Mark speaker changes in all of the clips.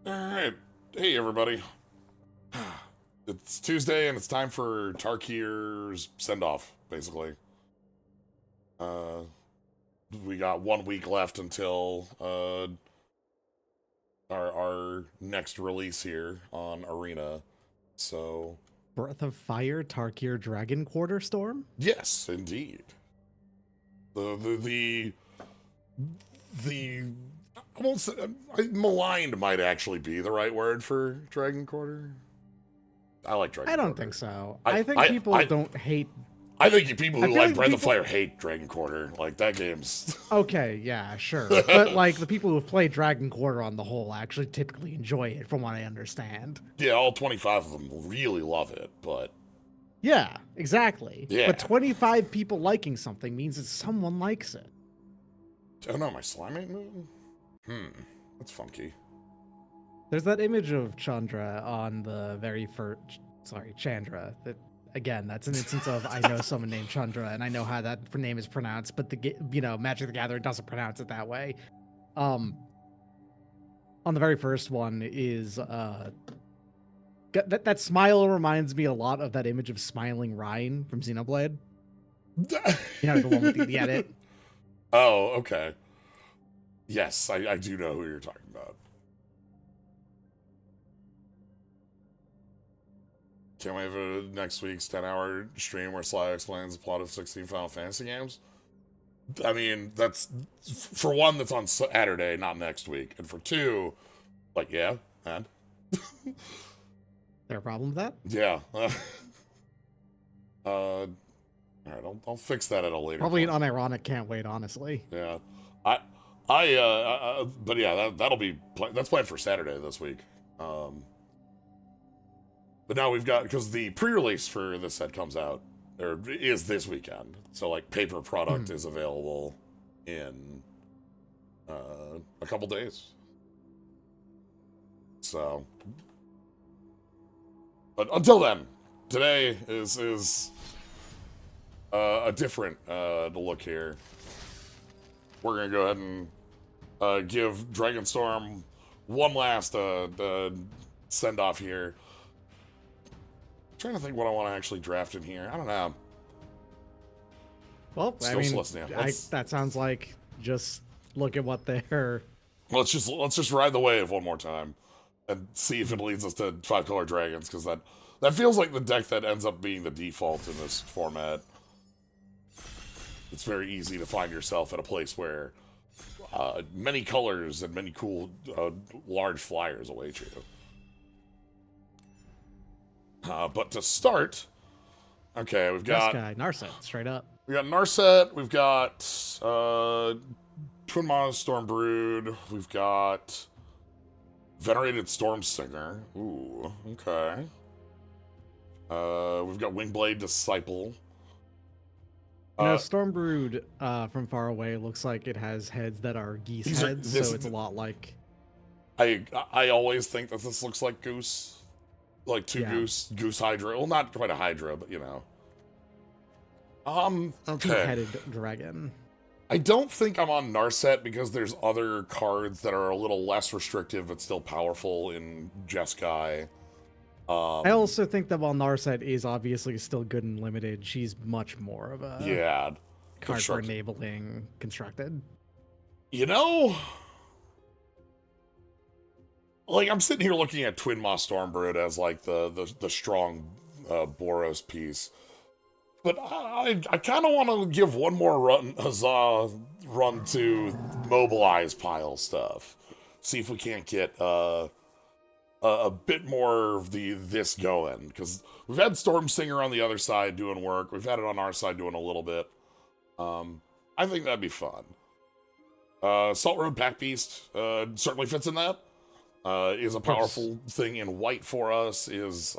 Speaker 1: Alright. Hey, everybody. It's Tuesday, and it's time for Tarkir's send-off, basically. Uh, we got 1 week left until our next release here on Arena. So,
Speaker 2: Breath of Fire, Tarkir, Dragon Quarter Storm?
Speaker 1: yes, indeed. The I won't say, maligned might actually be the right word for Dragon Quarter. I like Dragon
Speaker 2: I don't
Speaker 1: Quarter.
Speaker 2: think so.
Speaker 1: I-
Speaker 2: I think people don't hate...
Speaker 1: I think people
Speaker 2: I
Speaker 1: who
Speaker 2: feel
Speaker 1: like
Speaker 2: like
Speaker 1: Breath of
Speaker 2: people-
Speaker 1: Fire hate Dragon Quarter. Like, that game's...
Speaker 2: Okay, yeah, sure. But, like, the people who play Dragon Quarter on the whole actually typically enjoy it, from what I understand.
Speaker 1: Yeah, all 25 of them really love it, but...
Speaker 2: Yeah, exactly.
Speaker 1: Yeah.
Speaker 2: But 25 people liking something means that someone likes it.
Speaker 1: Oh no, my slime ain't moving? That's funky.
Speaker 2: There's that image of Chandra on the very first... Sorry, Chandra. That, again, that's an instance of I know someone named Chandra, and I know how that name is pronounced, but Magic the Gathering doesn't pronounce it that way. On the very first one is that smile reminds me a lot of that image of smiling Ryan from Xenoblade. You know, the one with the edit.
Speaker 1: Oh, okay. Yes, I do know who you're talking about. Can't wait for next week's 10-hour stream where Sly explains the plot of 16 Final Fantasy games. I mean, that's... For one, that's on Saturday, not next week. And for two, like, yeah, and...
Speaker 2: There a problem with that?
Speaker 1: Yeah. Alright, I'll fix that at a later
Speaker 2: Probably
Speaker 1: point.
Speaker 2: an unironic can't wait, honestly.
Speaker 1: Yeah. But yeah, that'll be... That's planned for Saturday this week. But now we've got... Because the pre-release for this set comes out, or is this weekend. So, like, paper product is available in a couple days. So... But until then, today is a different look here. We're gonna go ahead and give Dragonstorm one last send off here. Trying to think what I want to actually draft in here. I don't know.
Speaker 2: Well,
Speaker 1: Still
Speaker 2: I mean,
Speaker 1: listening.
Speaker 2: that sounds like just look at what they're...
Speaker 1: Let's just ride the wave one more time and see if it leads us to 5-color dragons, because that feels like the deck that ends up being the default in this format. It's very easy to find yourself at a place where many colors and many cool large flyers await you. But to start, okay, we've got...
Speaker 2: This guy, Narset, straight up.
Speaker 1: We got Narset, we've got Twin Mana Stormbrood, we've got Venerated Stormsinger. Ooh, okay. We've got Wingblade Disciple.
Speaker 2: Stormbrood from far away looks like it has heads that are geese heads, so it's a lot like...
Speaker 1: I always think that this looks like Goose. Like Goose Hydra. Well, not quite a Hydra, but you know. Okay.
Speaker 2: Two-headed dragon.
Speaker 1: I don't think I'm on Narset because there's other cards that are a little less restrictive but still powerful in Jeskai.
Speaker 2: I also think that while Narset is obviously still good and limited, she's much more of a card for enabling constructed.
Speaker 1: You know, like, I'm sitting here looking at Twin Maw Stormbrood as like the strong Boros piece. But I kind of want to give one more run to Mobilize pile stuff. See if we can't get a bit more of this going. Because we've had Stormsinger on the other side doing work. We've had it on our side doing a little bit. I think that'd be fun. Salt Road Pack Beast certainly fits in that. Is a powerful thing in white for us. Is,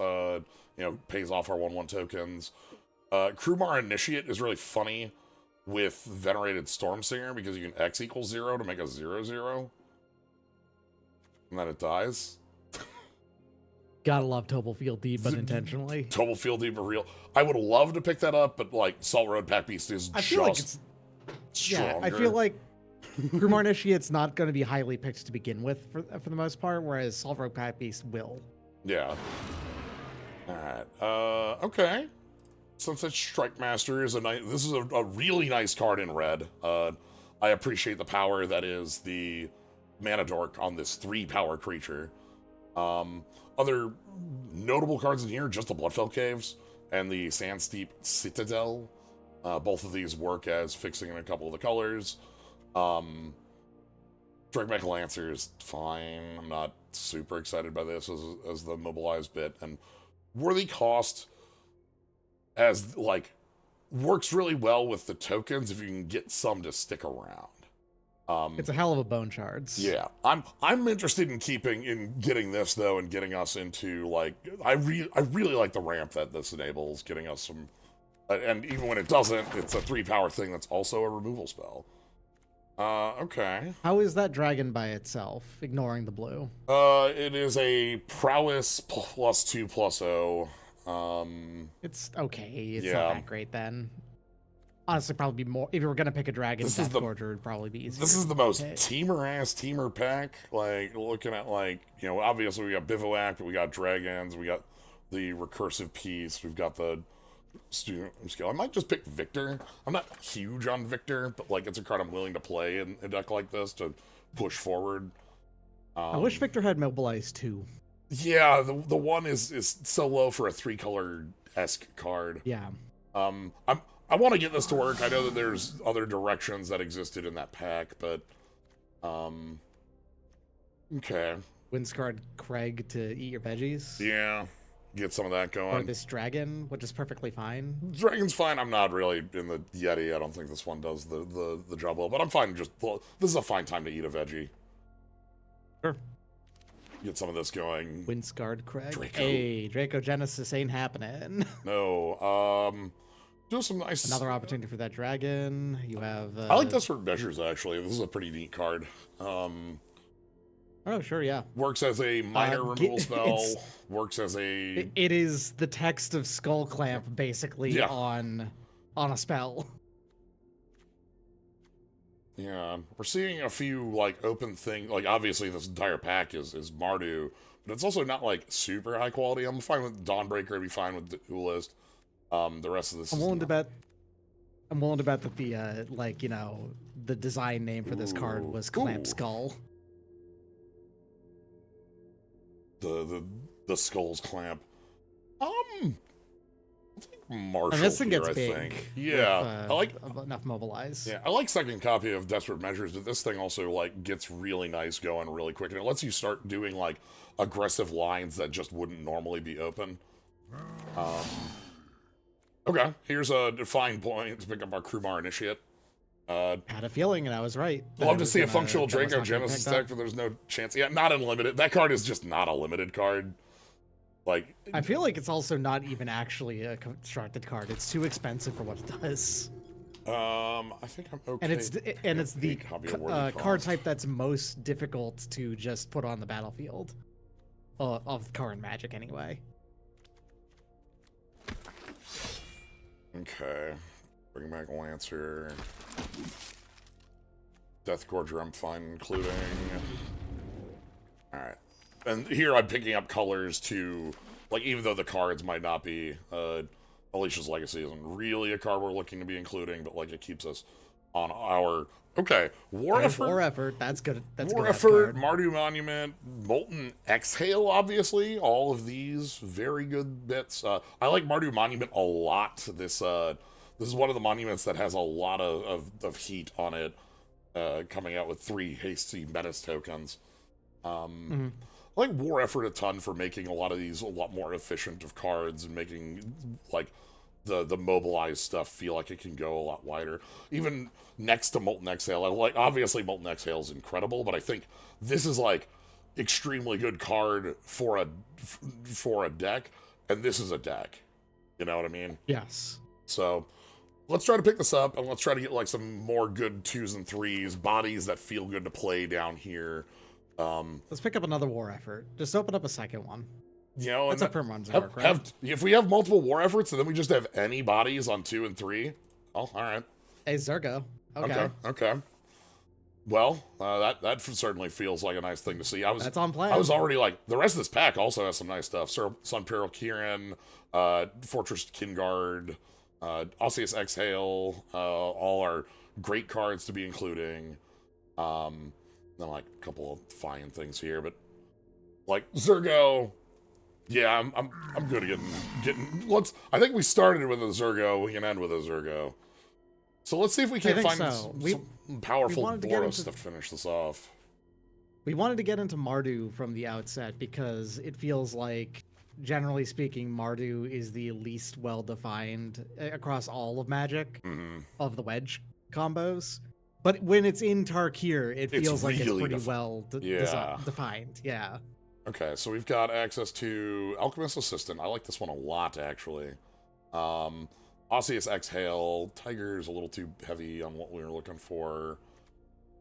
Speaker 1: pays off our 1/1 tokens. Krumar Initiate is really funny with Venerated Stormsinger because you can X equals 0 to make a 0/0. And then it dies.
Speaker 2: Gotta love Topal Field Deed, but intentionally.
Speaker 1: Topal Field Deed, but real. I would love to pick that up, but like Salt Road Pack Beast is
Speaker 2: I feel like it's
Speaker 1: stronger.
Speaker 2: Yeah, I feel like Grimoire Initiate's not going to be highly picked to begin with for the most part, whereas Solve Pack Beast will.
Speaker 1: Yeah. All right. Okay. Sunset Strike Master is this is a really nice card in red. I appreciate the power that is the mana dork on this 3-power creature. Other notable cards in here, just the Bloodfell Caves and the Sandsteep Citadel. Both of these work as fixing in a couple of the colors. Dragmech Lancer is fine. I'm not super excited by this as the mobilized bit. And Worthy Cost as, like, works really well with the tokens if you can get some to stick around.
Speaker 2: It's a hell of a bone shards.
Speaker 1: Yeah, I'm interested in getting this though, and getting us into, like, I really like the ramp that this enables, getting us some, and even when it doesn't, it's a 3-power thing that's also a removal spell. Okay.
Speaker 2: How is that dragon by itself, ignoring the blue?
Speaker 1: It is a prowess +2/+0.
Speaker 2: It's okay. It's
Speaker 1: yeah.
Speaker 2: not that great then. Honestly, probably be more. If you were gonna pick a dragon, Death Gorger would probably be easier.
Speaker 1: This is the most teamer pack. Like, looking at, like, you know, obviously we got Bivouac, but we got dragons, we got the recursive piece, we've got the student skill. I might just pick Victor. I'm not huge on Victor, but, like, it's a card I'm willing to play in a deck like this to push forward.
Speaker 2: I wish Victor had Mobilize too.
Speaker 1: Yeah, the one is so low for a 3-color-esque card.
Speaker 2: Yeah.
Speaker 1: I want to get this to work. I know that there's other directions that existed in that pack, but okay.
Speaker 2: Windscarred Craig to eat your veggies.
Speaker 1: Yeah, get some of that going.
Speaker 2: Or this dragon, which is perfectly fine.
Speaker 1: Dragon's fine. I'm not really in the Yeti. I don't think this one does the job well, but I'm fine. This is a fine time to eat a veggie.
Speaker 2: Sure.
Speaker 1: Get some of this going.
Speaker 2: Windscarred Craig.
Speaker 1: Draco.
Speaker 2: Hey, Draco Genesis ain't happening.
Speaker 1: No. Do some nice.
Speaker 2: Another opportunity for that dragon. You have.
Speaker 1: I like Desperate Measures, actually. This is a pretty neat card.
Speaker 2: Oh, sure, yeah.
Speaker 1: Works as a minor removal spell. Works as a.
Speaker 2: It is the text of Skull Clamp, basically, on a spell.
Speaker 1: Yeah, we're seeing a few, like, open things. Like, obviously, this entire pack is Mardu, but it's also not, like, super high quality. I'm fine with Dawnbreaker. I'd be fine with the Duelist. The rest of this.
Speaker 2: I'm willing to bet that the like, you know, the design name for this card was Clamp Skull.
Speaker 1: The Skull's Clamp. I think Marshall.
Speaker 2: And this thing
Speaker 1: here,
Speaker 2: gets big.
Speaker 1: think. Yeah,
Speaker 2: with,
Speaker 1: I like
Speaker 2: enough Mobilize.
Speaker 1: Yeah, I like second copy of Desperate Measures, but this thing also, like, gets really nice going really quick, and it lets you start doing, like, aggressive lines that just wouldn't normally be open. Okay, here's a fine point to pick up our Krumar Initiate.
Speaker 2: Had a feeling, and I was right.
Speaker 1: I'd love to see a functional Draco Genesis deck, but there's no chance. Yeah, not unlimited. That card is just not a limited card. Like,
Speaker 2: I feel like it's also not even actually a constructed card. It's too expensive for what it does.
Speaker 1: I think I'm okay.
Speaker 2: And it's the card type that's most difficult to just put on the battlefield. Of current Magic, anyway.
Speaker 1: Okay. Bring back Lancer. Death Gorger I'm fine including. Alright. And here I'm picking up colors to, like, even though the cards might not be, Alicia's Legacy isn't really a card we're looking to be including, but, like, it keeps us on our... Okay, War Effort.
Speaker 2: War Effort, that's good. That's
Speaker 1: War
Speaker 2: good
Speaker 1: Effort, Mardu Monument, Molten Exhale, obviously. All of these, very good bits. I like Mardu Monument a lot. This is one of the monuments that has a lot of heat on it, coming out with 3 hasty Menace tokens. I like War Effort a ton for making a lot of these a lot more efficient of cards and making, like, the mobilized stuff feel like it can go a lot wider. Even next to Molten Exhale, obviously Molten Exhale is incredible, but I think this is, like, extremely good card for a deck, and this is a deck. You know what I mean?
Speaker 2: Yes.
Speaker 1: So let's try to pick this up, and let's try to get, like, some more good 2s and 3s, bodies that feel good to play down here.
Speaker 2: Let's pick up another War Effort. Just open up a second one.
Speaker 1: You know,
Speaker 2: that's a perm runs work, right?
Speaker 1: If we have multiple War Efforts, and then we just have any bodies on 2 and 3, oh, all right.
Speaker 2: Hey, Zergo. Okay.
Speaker 1: Well, that certainly feels like a nice thing to see.
Speaker 2: That's on
Speaker 1: I was
Speaker 2: plan.
Speaker 1: already like the rest of this pack also has some nice stuff. Sun Peril Kieran, Fortress Kingard, Osseous Exhale, all are great cards to be including. Then like a couple of fine things here, but like Zergo, yeah, I'm good at getting. Let's. I think we started with a Zergo. We can end with a Zergo. So let's see if we
Speaker 2: I
Speaker 1: can't
Speaker 2: think
Speaker 1: find
Speaker 2: so.
Speaker 1: some powerful
Speaker 2: wanted to get
Speaker 1: Boros
Speaker 2: into
Speaker 1: stuff to finish this off.
Speaker 2: we wanted to get into Mardu from the outset because it feels like, generally speaking, Mardu is the least well defined across all of Magic
Speaker 1: Mm-hmm.
Speaker 2: of the wedge combos. But when it's in Tarkir, it
Speaker 1: It's
Speaker 2: feels like it's
Speaker 1: really
Speaker 2: pretty well
Speaker 1: Yeah.
Speaker 2: defined. Yeah.
Speaker 1: Okay, so we've got access to Alchemist Assistant. I like this one a lot, actually. Um, Osseous Exhale. Tiger's a little too heavy on what we were looking for.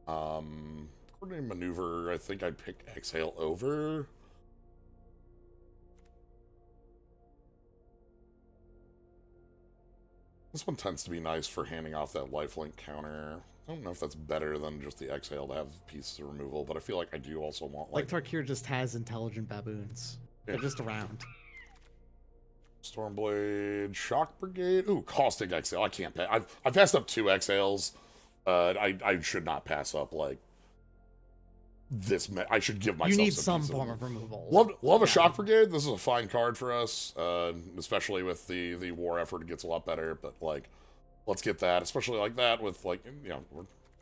Speaker 1: Coordinated Maneuver, I think I'd pick Exhale over. This one tends to be nice for handing off that lifelink counter. I don't know if that's better than just the Exhale to have pieces of removal, but I feel like I do also want,
Speaker 2: Like Tarkir just has intelligent baboons.
Speaker 1: Yeah.
Speaker 2: They're just around.
Speaker 1: Stormblade, Shock Brigade. Ooh, Caustic Exhale. I can't pass. I've passed up 2 Exhales. I should not pass up like this. I should give myself.
Speaker 2: You need some form of removal.
Speaker 1: Love a Shock Brigade. This is a fine card for us, especially with the war effort. It gets a lot better, but like, let's get that, especially like that with like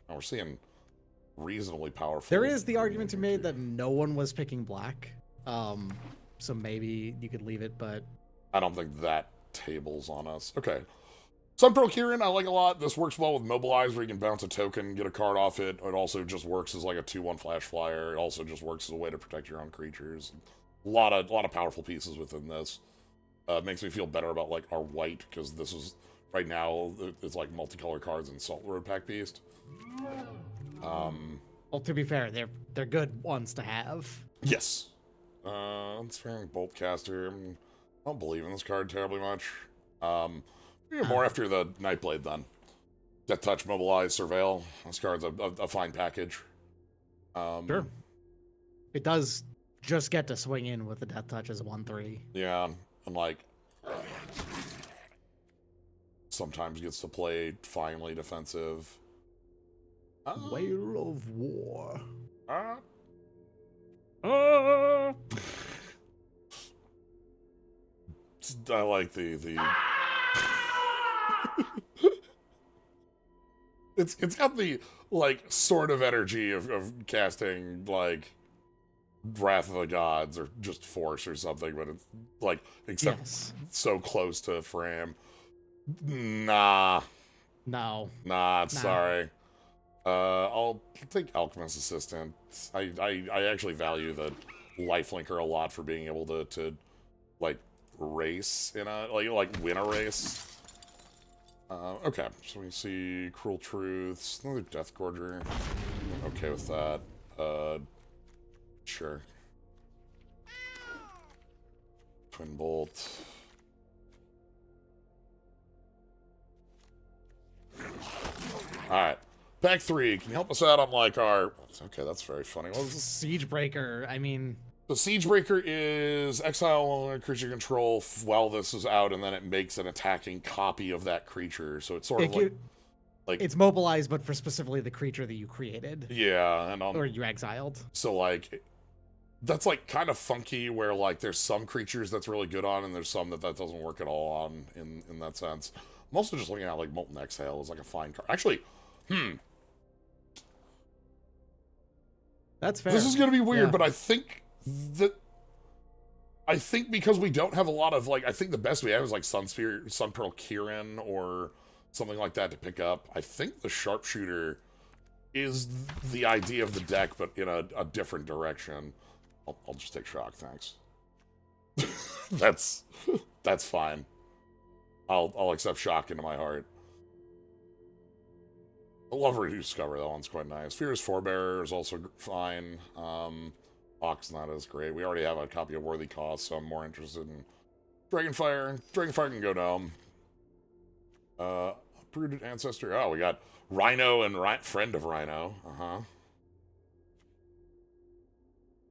Speaker 1: we're seeing reasonably powerful.
Speaker 2: There is the argument to be made that no one was picking black, so maybe you could leave it, but
Speaker 1: I don't think that table's on us. Okay. Sun Pearl Kieran, I like a lot. This works well with Mobilize, where you can bounce a token, get a card off it. It also just works as like a 2/1 flash flyer. It also just works as a way to protect your own creatures. A lot of powerful pieces within this. Makes me feel better about like our white, because this is right now it's like multicolor cards and Salt Road Pack Beast.
Speaker 2: well, to be fair, they're good ones to have.
Speaker 1: Yes. Ensnaring Boltcaster. I don't believe in this card terribly much. More after the Nightblade then. Death Touch, Mobilize, Surveil. This card's a fine package.
Speaker 2: Sure. It does just get to swing in with the Death Touch as a 1/3.
Speaker 1: Yeah, and like sometimes gets to play finely defensive.
Speaker 2: Whale of War.
Speaker 1: I like the it's got the like sort of energy of casting like Wrath of the Gods or just Force or something, but it's like except so close to frame. Nah, sorry. I'll take Alchemist Assistant. I actually value the lifelinker a lot for being able to like race in a like win a race. Okay, so we see Cruel Truths, another Death Gorger. I'm okay with that. Sure. Twin Bolt. Alright. Pack 3, can you help us out on like our... Okay, that's very funny. What was this?
Speaker 2: Siegebreaker, I mean...
Speaker 1: The Siegebreaker is exile a creature control while this is out, and then it makes an attacking copy of that creature. So it's sort of like
Speaker 2: it's mobilized, but for specifically the creature that you created.
Speaker 1: Yeah, and
Speaker 2: or you exiled.
Speaker 1: So like, that's like kind of funky. Where like there's some creatures that's really good on, and there's some that doesn't work at all on in that sense. I'm also just looking at like Molten Exhale as like a fine card. Actually,
Speaker 2: that's fair.
Speaker 1: This is gonna be weird, but I think because we don't have a lot of like, I think the best we have is like Sun Pearl Kieran or something like that to pick up. I think the Sharpshooter is the idea of the deck, but in a different direction. I'll just take Shock, thanks. that's fine. I'll accept Shock into my heart. I love Rediscover, that one's quite nice. Fierce Forebearer is also fine. Ox not as great. We already have a copy of Worthy Cause, so I'm more interested in Dragonfire. Dragonfire can go Dome. Brooded Ancestor. Oh, we got Rhino and Friend of Rhino.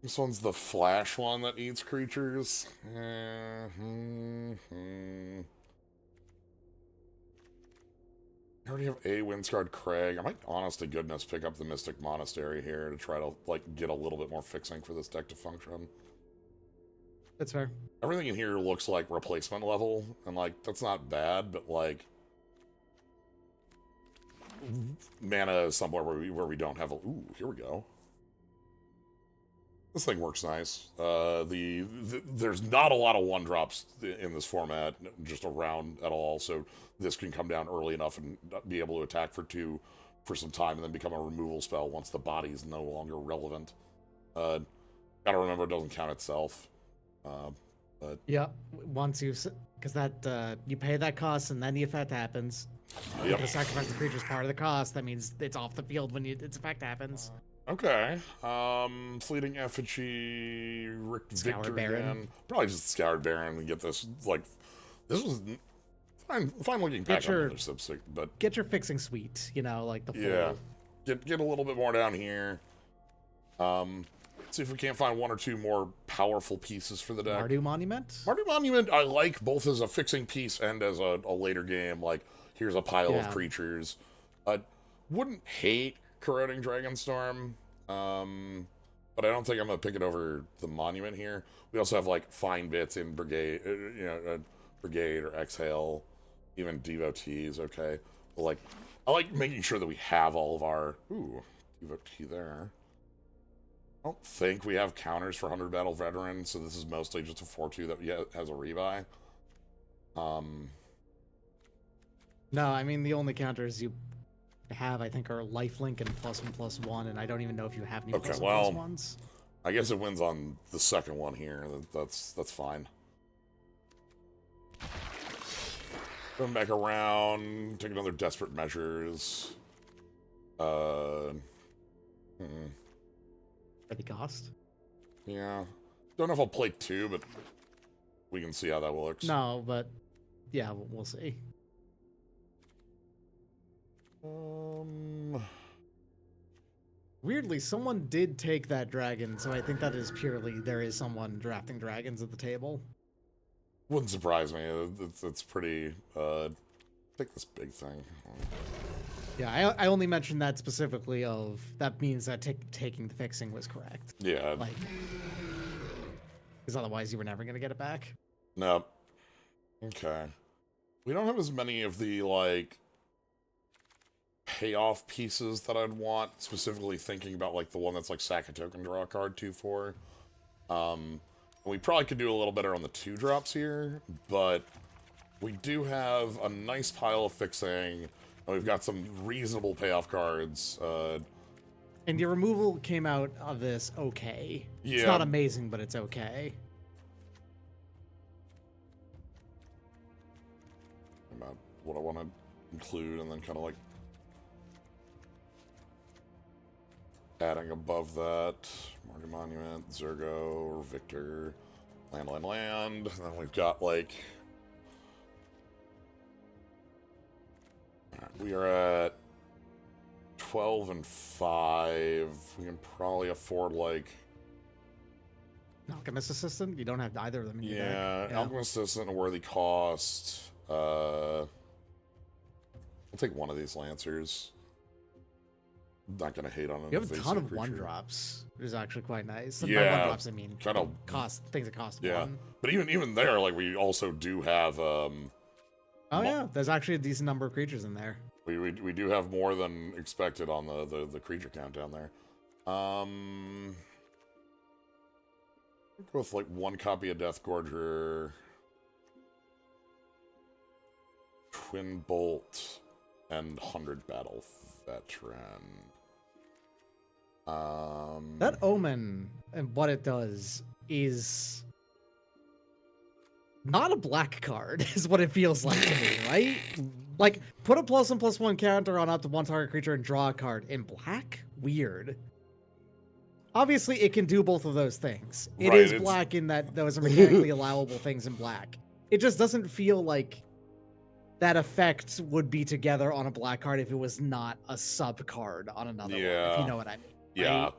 Speaker 1: This one's the Flash one that eats creatures. I already have a Windscarred Crag. I might, honest to goodness, pick up the Mystic Monastery here to try to, like, get a little bit more fixing for this deck to function.
Speaker 2: That's fair.
Speaker 1: Everything in here looks like replacement level, and, like, that's not bad, but, like, mana is somewhere where we don't have a... Ooh, here we go. This thing works nice. There's not a lot of 1-drops in this format, just around at all, so this can come down early enough and be able to attack for 2 for some time and then become a removal spell once the body is no longer relevant. Gotta remember it doesn't count itself. But
Speaker 2: yeah, once you... Because that, you pay that cost and then the effect happens.
Speaker 1: Yep.
Speaker 2: To sacrifice the creature's part of the cost, that means it's off the field when its effect happens.
Speaker 1: Okay. Fleeting Effigy,
Speaker 2: Scoured
Speaker 1: Victor
Speaker 2: Baron.
Speaker 1: again. Probably just Scoured Baron and get this, like... This was fine looking pack on another subsect, but...
Speaker 2: Get your fixing suite, you know, like the full...
Speaker 1: Yeah. Get a little bit more down here. See if we can't find 1 or 2 more powerful pieces for the deck.
Speaker 2: Mardu Monument?
Speaker 1: Mardu Monument I like both as a fixing piece and as a later game, like, here's a pile of creatures. Wouldn't hate Corroding Dragonstorm, but I don't think I'm going to pick it over the Monument here. We also have, like, fine bits in Brigade, Brigade or Exhale, even Devotees, okay? But, like, I like making sure that we have all of our... Ooh, Devotee there. I don't think we have counters for 100 Battle Veteran, so this is mostly just a 4-2 that has a rebuy.
Speaker 2: No, I mean, the only counters you have, I think, are Lifelink and +1/+1, and I don't even know if you have any +1/+1s.
Speaker 1: I guess it wins on the second one here. That's fine. Come back around, take another Desperate Measures.
Speaker 2: For the cost?
Speaker 1: Yeah. Don't know if I'll play 2, but we can see how that looks.
Speaker 2: No, but yeah, we'll see. Weirdly, someone did take that dragon, so I think that is purely there is someone drafting dragons at the table.
Speaker 1: Wouldn't surprise me. It's pretty... take this big thing.
Speaker 2: Yeah, I only mentioned that specifically of... That means that taking the fixing was correct.
Speaker 1: Yeah.
Speaker 2: Like... Because otherwise you were never going to get it back.
Speaker 1: Nope. Okay. We don't have as many of the, like... payoff pieces that I'd want, specifically thinking about, like, the one that's, like, sack a token, draw a card, 2/4. We probably could do a little better on the 2-drops here, but we do have a nice pile of fixing, and we've got some reasonable payoff cards.
Speaker 2: And your removal came out of this okay.
Speaker 1: Yeah.
Speaker 2: It's not amazing, but it's okay.
Speaker 1: About what I want to include, and then kind of, like, adding above that, Mardu Monument, Zergo, Victor, land. And then we've got, like... We are at 12 and 5. We can probably afford, like...
Speaker 2: Alchemist Assistant? You don't have either of them in your deck.
Speaker 1: Yeah, Alchemist Assistant, a worthy cost. I'll take one of these Lancers. Not gonna hate on it.
Speaker 2: You have a ton of 1-drops, which is actually quite nice. And
Speaker 1: Yeah,
Speaker 2: by 1-drops, I mean
Speaker 1: kind of
Speaker 2: things that cost
Speaker 1: yeah.
Speaker 2: 1.
Speaker 1: But even there, like, we also do have
Speaker 2: oh yeah, there's actually a decent number of creatures in there.
Speaker 1: We do have more than expected on the creature count down there. Go with, like, 1 copy of Death Gorger, Twin Bolt, and 100 Battle Veteran.
Speaker 2: That Omen and what it does is not a black card, is what it feels like to me, right? Like, put a +1/+1 counter on up to 1 target creature and draw a card in black? Weird. Obviously, it can do both of those things. It
Speaker 1: Right,
Speaker 2: is black in that those are mechanically allowable things in black. It just doesn't feel like that effect would be together on a black card if it was not a sub card on another one, if you know what I mean.
Speaker 1: Yeah.
Speaker 2: Right?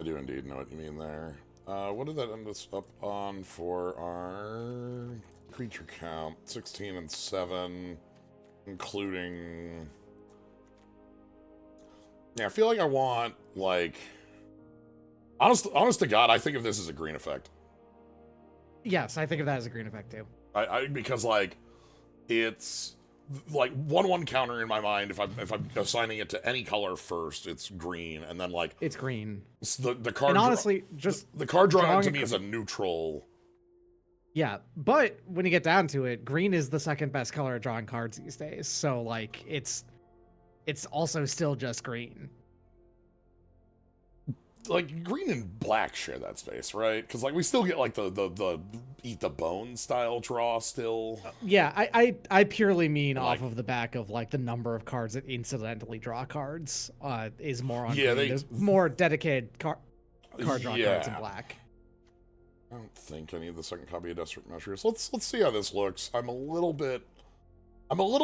Speaker 1: I do indeed know what you mean there. What did that end us up on for our creature count? 16 and 7, including... Yeah, I feel like I want, like... Honest to God, I think of this as a green effect.
Speaker 2: Yes, I think of that as a green effect too.
Speaker 1: Because, like, it's... Like, 1/1 counter in my mind, if I'm assigning it to any color first, it's green, and then, like...
Speaker 2: It's green.
Speaker 1: The card...
Speaker 2: And honestly, just...
Speaker 1: The card drawing to
Speaker 2: a
Speaker 1: me is a neutral...
Speaker 2: Yeah, but when you get down to it, green is the second best color at drawing cards these days. So, like, it's also still just green.
Speaker 1: Like, green and black share that space, right? Because, like, we still get, like, the eat the bone style draw still.
Speaker 2: Yeah, I purely mean
Speaker 1: Like-
Speaker 2: off of the back of, like, the number of cards that incidentally draw cards is more on
Speaker 1: Yeah,
Speaker 2: green. There's more dedicated card drawing cards in black.
Speaker 1: I don't think I need the second copy of Desperate Measures. Let's see how this looks. I'm a little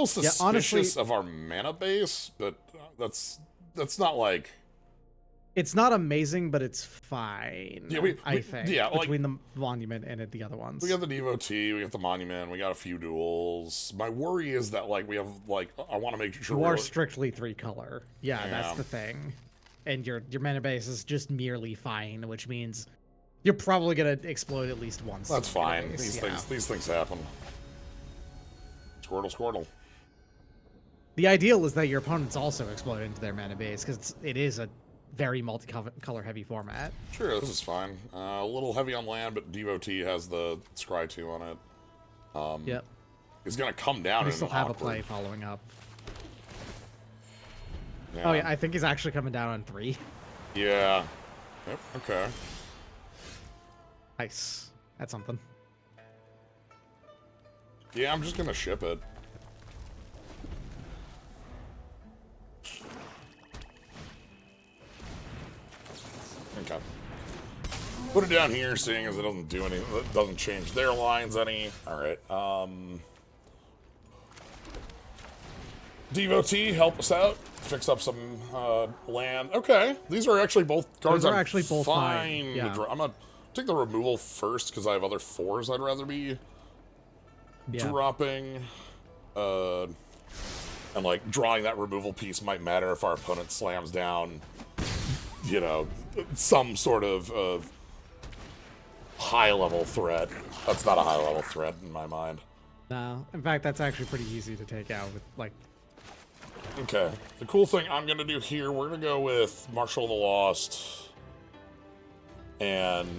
Speaker 1: suspicious
Speaker 2: honestly-
Speaker 1: of our mana base, but that's not like...
Speaker 2: It's not amazing, but it's fine.
Speaker 1: Yeah,
Speaker 2: I think.
Speaker 1: yeah, like-
Speaker 2: between the monument and the other ones.
Speaker 1: We got the devotee, we got the monument, we got a few duels. My worry is that, like, we have, like, I want to make sure
Speaker 2: You
Speaker 1: we're...
Speaker 2: are strictly 3 color. Yeah, that's the thing. And your mana base is just merely fine, which means you're probably gonna explode at least once.
Speaker 1: That's fine.
Speaker 2: Base,
Speaker 1: These things happen. Squirtle.
Speaker 2: The ideal is that your opponents also explode into their mana base, because it is a very multi-color heavy format.
Speaker 1: Sure, this is fine. A little heavy on land, but devotee has the Scry 2 on it.
Speaker 2: Yep.
Speaker 1: He's gonna come down.
Speaker 2: We
Speaker 1: in
Speaker 2: still
Speaker 1: an
Speaker 2: have a
Speaker 1: awkward-
Speaker 2: play following up.
Speaker 1: Yeah.
Speaker 2: Oh yeah, I think he's actually coming down on 3.
Speaker 1: Yeah. Yep. Okay.
Speaker 2: Nice. That's something.
Speaker 1: Yeah, I'm just gonna ship it. Okay. Put it down here, seeing as it doesn't do any, it doesn't change their lines any. All right. Devotee, help us out. Fix up some land. Okay, these are actually both cards.
Speaker 2: Those are
Speaker 1: I'm
Speaker 2: actually both fine.
Speaker 1: to
Speaker 2: Yeah.
Speaker 1: draw. I'm gonna take the removal first because I have other 4s I'd rather be dropping. And like drawing that removal piece might matter if our opponent slams down, you know, some sort of high-level threat. That's not a high-level threat in my mind.
Speaker 2: No, in fact, that's actually pretty easy to take out with, like...
Speaker 1: Okay, the cool thing I'm going to do here, we're going to go with Marshal of the Lost, and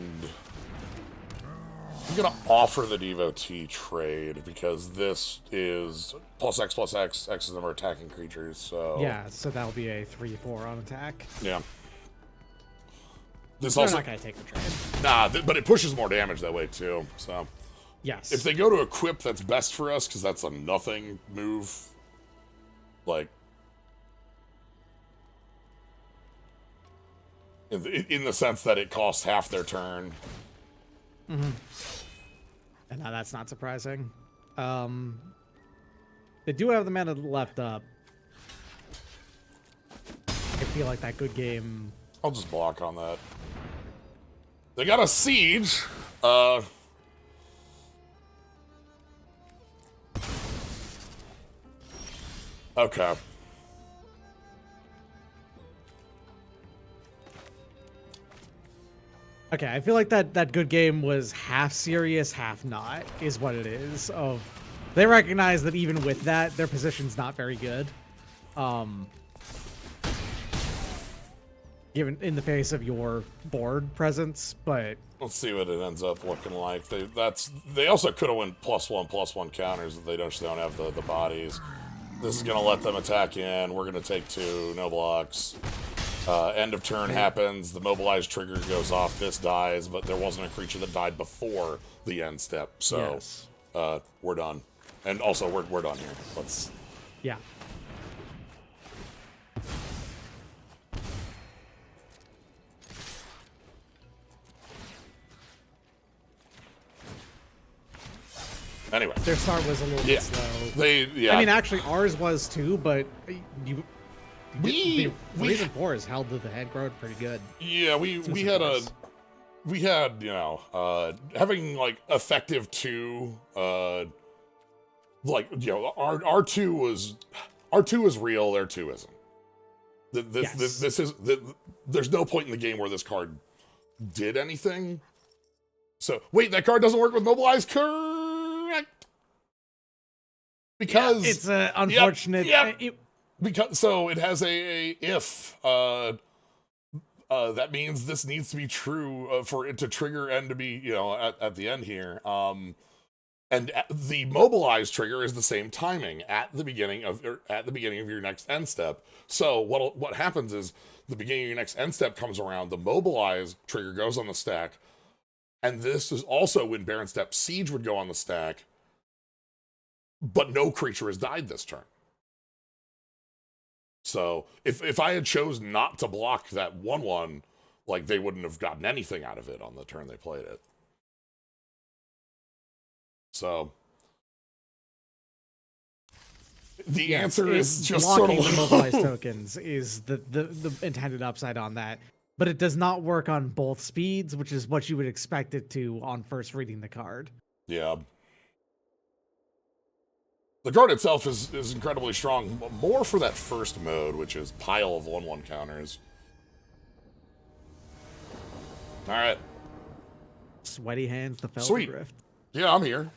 Speaker 1: I'm going to offer the Devotee trade, because this is +X +X, X is the number of attacking creatures, so...
Speaker 2: Yeah, so that'll be a 3/4 on attack.
Speaker 1: Yeah. This
Speaker 2: They're
Speaker 1: also...
Speaker 2: not going to take the trade.
Speaker 1: Nah, but it pushes more damage that way, too, so...
Speaker 2: Yes.
Speaker 1: If they go to equip, that's best for us, because that's a nothing move. Like... In the sense that it costs half their turn.
Speaker 2: Mm-hmm. And now that's not surprising. They do have the mana left up. I feel like that good game...
Speaker 1: I'll just block on that. They got a siege. Okay.
Speaker 2: Okay, I feel like that good game was half serious, half not, is what it is. They recognize that even with that, their position's not very good. Given in the face of your board presence, but
Speaker 1: Let's see what it ends up looking like. They also could have went +1/+1 counters if they just don't have the bodies. This is gonna let them attack in. We're gonna take 2, no blocks. End of turn happens, the mobilize trigger goes off, this dies, but there wasn't a creature that died before the end step, so
Speaker 2: yes.
Speaker 1: We're done. And also, we're done here.
Speaker 2: Yeah.
Speaker 1: Anyway.
Speaker 2: Their start was a little bit slow.
Speaker 1: Yeah.
Speaker 2: I mean, actually, ours was too, but the
Speaker 1: we
Speaker 2: Reason 4 has held to the head growth pretty good.
Speaker 1: Yeah, we had you know, having like effective 2, like, you know, our 2 was real, their 2 isn't. This is there's no point in the game where this card did anything. So wait, that card doesn't work with mobilize, correct? Because
Speaker 2: it's unfortunate.
Speaker 1: Because so it has a if that means this needs to be true for it to trigger and to be, you know, at the end here. And the mobilize trigger is the same timing at the beginning of your next end step. So what happens is the beginning of your next end step comes around, the mobilize trigger goes on the stack, and this is also when Baron Step Siege would go on the stack, but no creature has died this turn. So if I had chose not to block that 1/1, like, they wouldn't have gotten anything out of it on the turn they played it. So the answer is just sort of
Speaker 2: the mobilized tokens is the intended upside on that, but it does not work on both speeds, which is what you would expect it to on first reading the card.
Speaker 1: Yeah. The card itself is incredibly strong, more for that first mode, which is pile of 1/1 counters. All right.
Speaker 2: Sweaty hands, the Felt
Speaker 1: Sweet.
Speaker 2: Drift.
Speaker 1: Yeah, I'm here.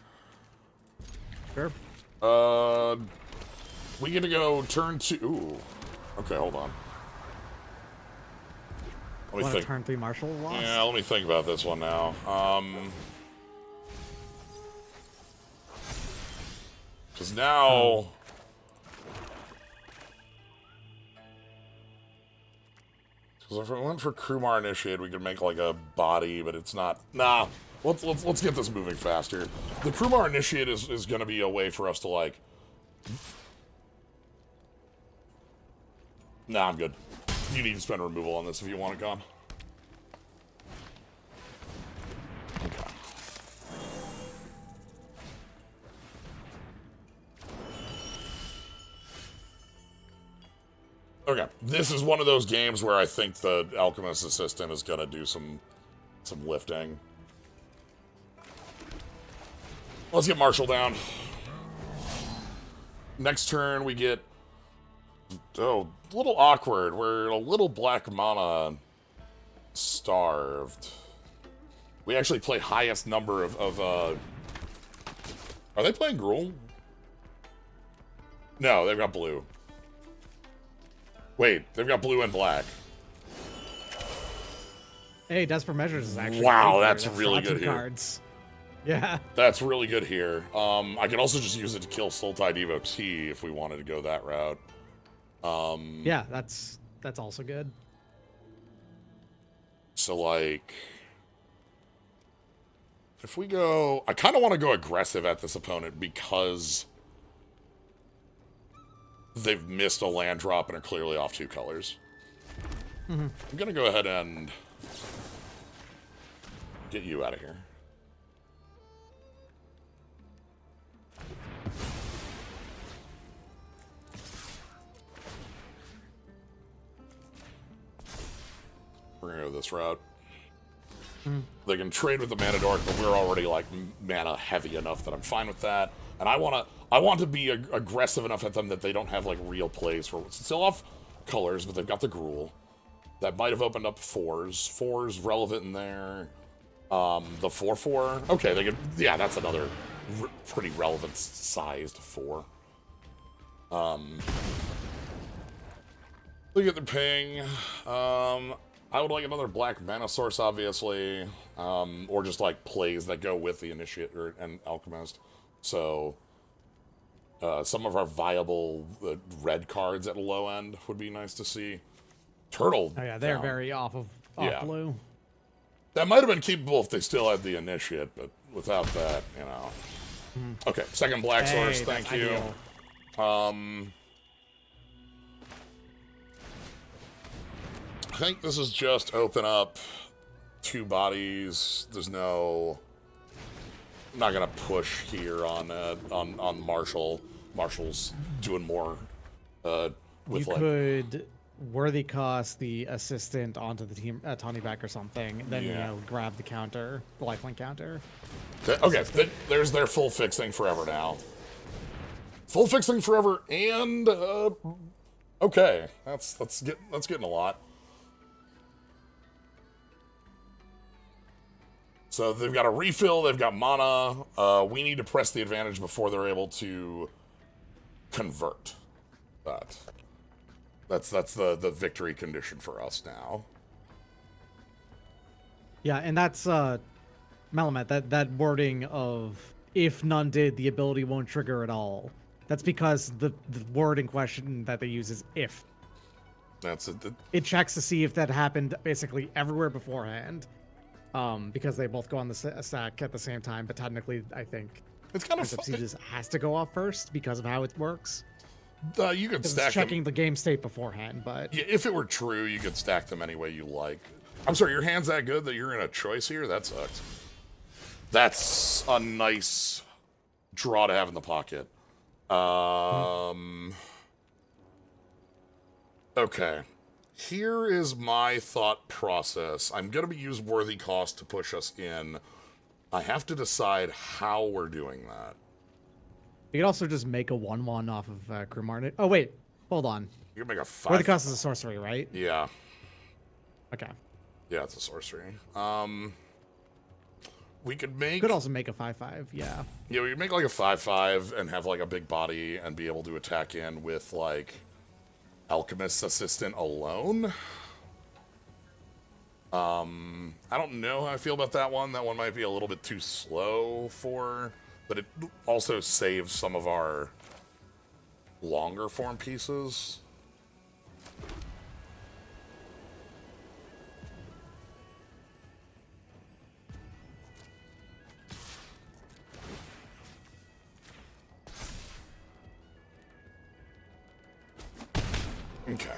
Speaker 2: Sure.
Speaker 1: We get to go turn 2. Ooh. Okay, hold on. Let me think.
Speaker 2: Turn 3 Marshall lost?
Speaker 1: Yeah, let me think about this one now. Because now... Because if we went for Krumar Initiate, we could make like a body, but it's not... Nah, let's get this moving faster. The Krumar Initiate is going to be a way for us to, like... Nah, I'm good. You need to spend removal on this if you want it gone. Okay. Okay, this is one of those games where I think the Alchemist Assistant is gonna do some lifting. Let's get Marshall down. Next turn we get... Oh, a little awkward. We're a little black mana starved. We actually play highest number of Are they playing Gruul? No, they've got blue. Wait, they've got blue and black.
Speaker 2: Hey, Desperate Measures is actually...
Speaker 1: Wow, that's really good here.
Speaker 2: Cards. Yeah.
Speaker 1: That's really good here. I can also just use it to kill Sultide Evo T if we wanted to go that route.
Speaker 2: Yeah, that's also good.
Speaker 1: So, like... If we go... I kind of want to go aggressive at this opponent because... they've missed a land drop and are clearly off 2 colors.
Speaker 2: Mm-hmm.
Speaker 1: I'm going to go ahead and get you out of here. We're going to go this route.
Speaker 2: Mm-hmm.
Speaker 1: They can trade with the Mana Dork, but we're already, like, mana heavy enough that I'm fine with that. And I want to be aggressive enough at them that they don't have, like, real plays for... Still off colors, but they've got the Gruul. That might have opened up 4s. 4's relevant in there. The 4/4. Okay, they could... Yeah, that's another pretty relevant sized 4. Look at the ping. I would like another black mana source, obviously. Or just, like, plays that go with the Initiate and Alchemist. So, some of our viable red cards at a low end would be nice to see. Turtle.
Speaker 2: Oh yeah, they're very off blue.
Speaker 1: That might have been keepable if they still had the Initiate, but without that, you know. Okay, second black source, thank you. Ideal. I think this is just open up 2 bodies. There's no... I'm not gonna push here on Marshall. Marshall's doing more with
Speaker 2: You
Speaker 1: like
Speaker 2: could worthy cost the assistant onto the team, Tawny back or something, then you
Speaker 1: Yeah.
Speaker 2: know grab the counter, the lifelink counter.
Speaker 1: okay. There's their full fixing forever now. Full fixing forever and okay. That's getting a lot. So they've got a refill, they've got mana. We need to press the advantage before they're able to convert that. That's the victory condition for us now.
Speaker 2: Yeah, and that's Malamet, that wording of if none did, the ability won't trigger at all. That's because the word in question that they use is if.
Speaker 1: That's it.
Speaker 2: It checks to see if that happened basically everywhere beforehand. Because they both go on the stack at the same time, but technically, I think
Speaker 1: It's kind of
Speaker 2: Sieges has to go off first because of how it works.
Speaker 1: you could stack
Speaker 2: It's checking
Speaker 1: them.
Speaker 2: the game state beforehand, but
Speaker 1: Yeah, if it were true, you could stack them any way you like. I'm sorry, your hand's that good that you're in a choice here? That sucks. That's a nice draw to have in the pocket. Okay. Here is my thought process. I'm going to be use worthy cost to push us in. I have to decide how we're doing that.
Speaker 2: you could also just make a 1/1 off of Crew Martin. Oh wait, hold on.
Speaker 1: You can make a 5.
Speaker 2: Worthy cost is a sorcery, right?
Speaker 1: Yeah.
Speaker 2: Okay.
Speaker 1: Yeah, it's a sorcery. We could make...
Speaker 2: Could also make a 5/5. Yeah.
Speaker 1: Yeah, we could make like a 5/5 and have like a big body and be able to attack in with like Alchemist's Assistant alone. I don't know how I feel about that one. That one might be a little bit too slow for... But it also saves some of our longer form pieces. Okay.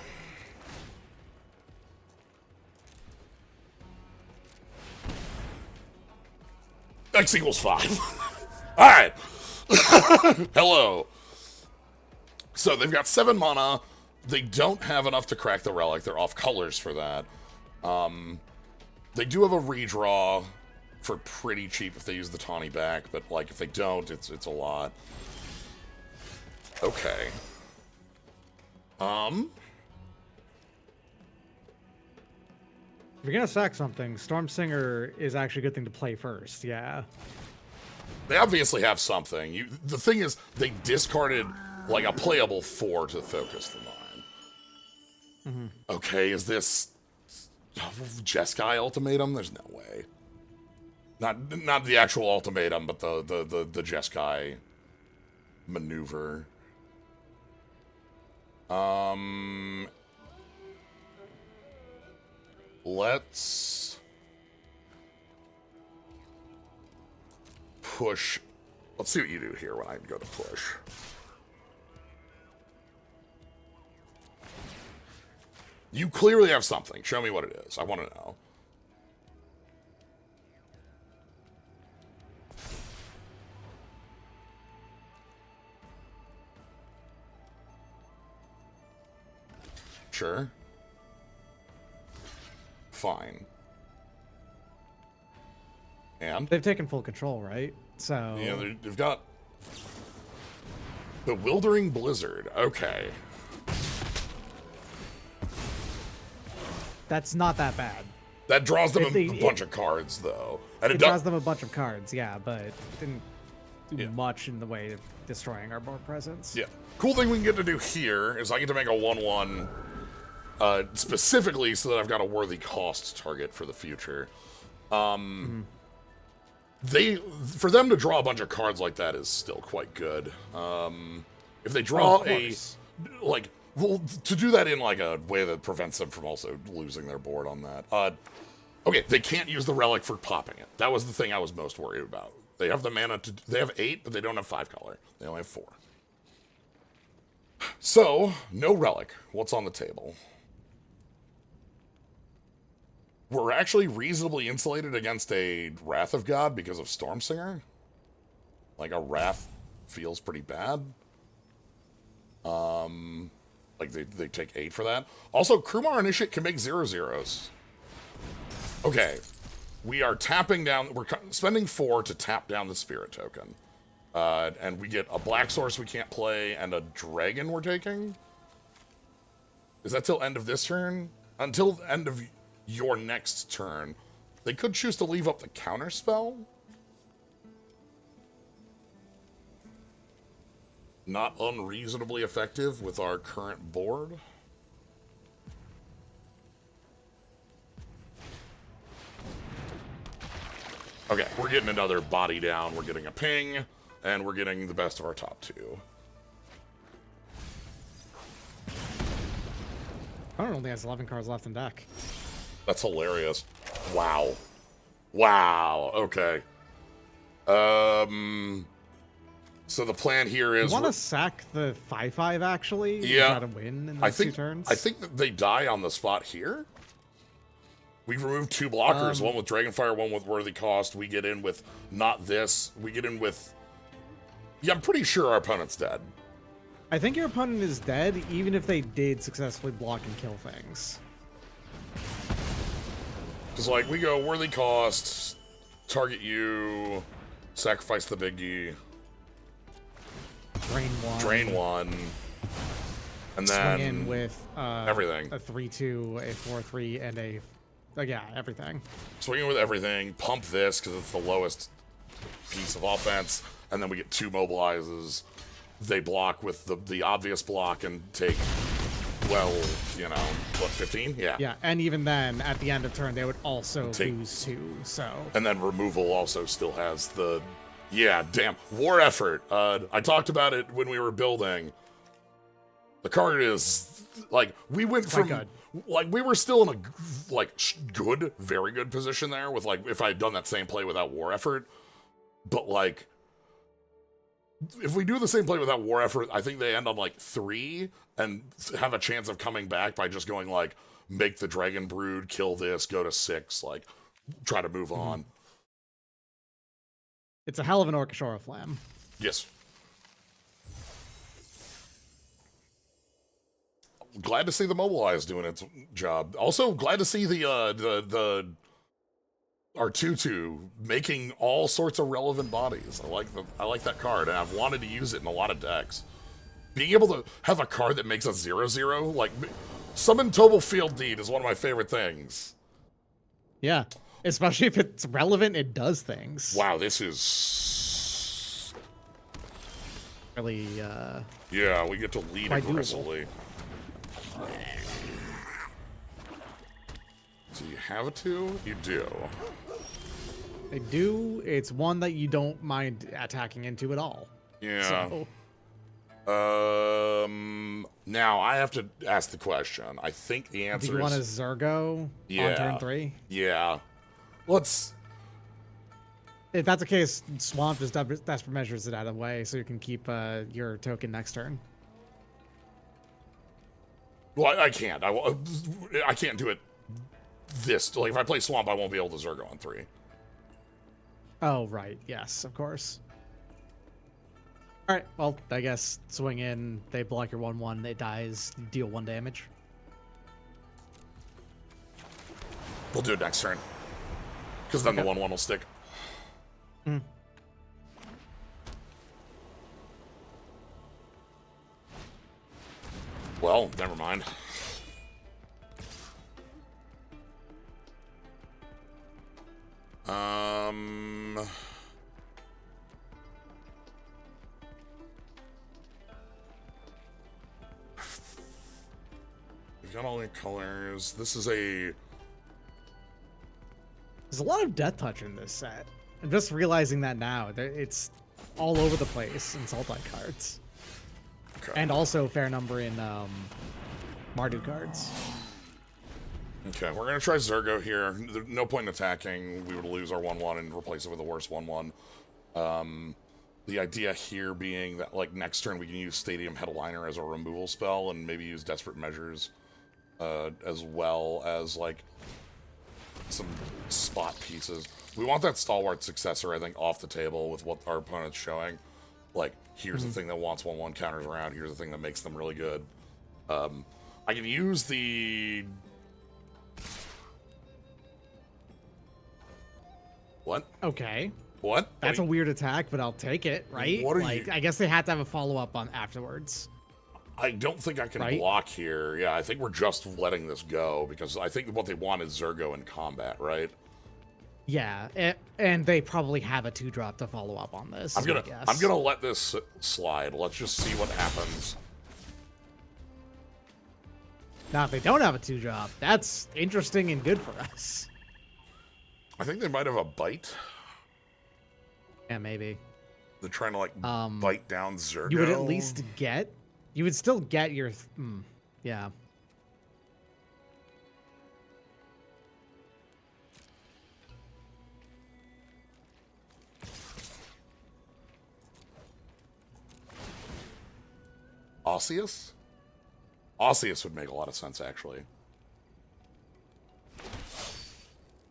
Speaker 1: X equals 5. All right. Hello. So they've got 7 mana. They don't have enough to crack the relic. They're off colors for that. They do have a redraw for pretty cheap if they use the Tawny back, but like if they don't, it's a lot. Okay.
Speaker 2: If you're gonna sack something, Storm Singer is actually a good thing to play first. Yeah.
Speaker 1: They obviously have something. The thing is, they discarded like a playable 4 to focus the mind. Okay, is this Jeskai ultimatum? There's no way. Not the actual ultimatum, but the Jeskai maneuver. Let's push. Let's see what you do here when I go to push. You clearly have something. Show me what it is. I want to know. Sure. Fine. And?
Speaker 2: They've taken full control, right? So
Speaker 1: Yeah, they've got Bewildering Blizzard. Okay.
Speaker 2: that's not that bad.
Speaker 1: That draws them
Speaker 2: If they-
Speaker 1: a bunch of cards, though. And
Speaker 2: It
Speaker 1: does.
Speaker 2: draws them a bunch of cards, yeah, but it didn't do
Speaker 1: Yeah.
Speaker 2: much in the way of destroying our board presence.
Speaker 1: Yeah. Cool thing we can get to do here is I get to make a 1/1 specifically so that I've got a worthy cost target for the future. For them to draw a bunch of cards like that is still quite good. If they draw
Speaker 2: Of course.
Speaker 1: well, to do that in like a way that prevents them from also losing their board on that. Okay, they can't use the relic for popping it. That was the thing I was most worried about. They have the mana to. They have 8, but they don't have 5 color. They only have 4. So no relic. What's on the table? We're actually reasonably insulated against a Wrath of God because of Stormsinger. Like, a Wrath feels pretty bad. Like, they take 8 for that. Also, Krumar Initiate can make 0/0s. Okay. We are tapping down... We're spending 4 to tap down the Spirit token. And we get a Black Source we can't play and a Dragon we're taking? Is that till end of this turn? Until the end of your next turn. They could choose to leave up the counter spell. Not unreasonably effective with our current board. Okay, we're getting another body down. We're getting a ping, and we're getting the best of our top 2.
Speaker 2: Opponent only has 11 cards left in deck.
Speaker 1: That's hilarious. Wow. Wow. Okay. So the plan here is...
Speaker 2: You want to sack the 5/5, actually?
Speaker 1: Yeah.
Speaker 2: And try to win in those 2 turns?
Speaker 1: I think that they die on the spot here. We remove 2 blockers, one with Dragonfire, one with Worthy Cost. We get in with not this. We get in with... Yeah, I'm pretty sure our opponent's dead.
Speaker 2: I think your opponent is dead, even if they did successfully block and kill things.
Speaker 1: Because, like, we go Worthy Cost, target you, sacrifice the biggie, drain 1, and then
Speaker 2: swing in with
Speaker 1: everything.
Speaker 2: A 3/2, a 4/3, and a yeah, everything.
Speaker 1: Swing in with everything, pump this because it's the lowest piece of offense, and then we get 2 mobilizes. They block with the obvious block and take, well, you know, what, 15? Yeah.
Speaker 2: Yeah, and even then, at the end of turn, they would also lose 2, so...
Speaker 1: And then removal also still has the... Yeah, damn. War Effort. I talked about it when we were building. The card is... Like, we went from...
Speaker 2: Good.
Speaker 1: Like, we were still in a, like, good, very good position there with, like, if I had done that same play without War Effort. But, like... If we do the same play without War Effort, I think they end on, like, 3 and have a chance of coming back by just going, like, make the Dragon Brood, kill this, go to 6, like, try to move on.
Speaker 2: It's a hell of an Orchestra Flam.
Speaker 1: Yes. Glad to see the Mobilize doing its job. Also, glad to see the our 2/2 making all sorts of relevant bodies. I like that card, and I've wanted to use it in a lot of decks. Being able to have a card that makes a 0/0, like Summon Tobal Field Deed is one of my favorite things.
Speaker 2: Yeah, especially if it's relevant, it does things.
Speaker 1: Wow, this is
Speaker 2: really
Speaker 1: yeah, we get to lead aggressively. Do you have a 2? You do.
Speaker 2: I do. It's one that you don't mind attacking into at all.
Speaker 1: Yeah.
Speaker 2: So.
Speaker 1: Now I have to ask the question. I think the answer is...
Speaker 2: Do you want a Zergo on turn 3?
Speaker 1: Yeah. Let's...
Speaker 2: If that's the case, Swamp just Desperate Measures it out of the way so you can keep your token next turn.
Speaker 1: Well, I can't. I can't do it this... Like, if I play Swamp, I won't be able to Zergo on 3.
Speaker 2: Oh, right. Yes, of course. All right. Well, I guess swing in. They block your 1/1. It dies. Deal 1 damage.
Speaker 1: We'll do it next turn. Because then the 1/1 will stick.
Speaker 2: Mm.
Speaker 1: Well, never mind. We got all the colors. This is a...
Speaker 2: There's a lot of Death Touch in this set. I'm just realizing that now. It's all over the place in Sultai cards.
Speaker 1: Okay.
Speaker 2: And also a fair number in Mardu cards.
Speaker 1: Okay, we're going to try Zergo here. There's no point in attacking. We would lose our 1/1 and replace it with a worse 1/1. The idea here being that, like, next turn we can use Stadium Headliner as a removal spell and maybe use Desperate Measures as well as, like, some spot pieces. We want that stalwart successor, I think, off the table with what our opponent's showing. Like, here's the thing that wants 1/1 counters around. Here's the thing that makes them really good. I can use the... What?
Speaker 2: Okay.
Speaker 1: What?
Speaker 2: That's a weird attack, but I'll take it, right?
Speaker 1: What are
Speaker 2: like,
Speaker 1: you...
Speaker 2: I guess they had to have a follow-up on afterwards.
Speaker 1: I don't think I can block here. Yeah, I think we're just letting this go, because I think what they want is Zergo in combat, right?
Speaker 2: Yeah, and they probably have a 2-drop to follow up on this.
Speaker 1: I'm gonna let this slide. Let's just see what happens.
Speaker 2: Now, if they don't have a 2-drop, that's interesting and good for us.
Speaker 1: I think they might have a bite.
Speaker 2: Yeah, maybe.
Speaker 1: They're trying to, like, bite down Zergo.
Speaker 2: You would at least get... You would still get your... yeah.
Speaker 1: Osseous? Osseous would make a lot of sense, actually.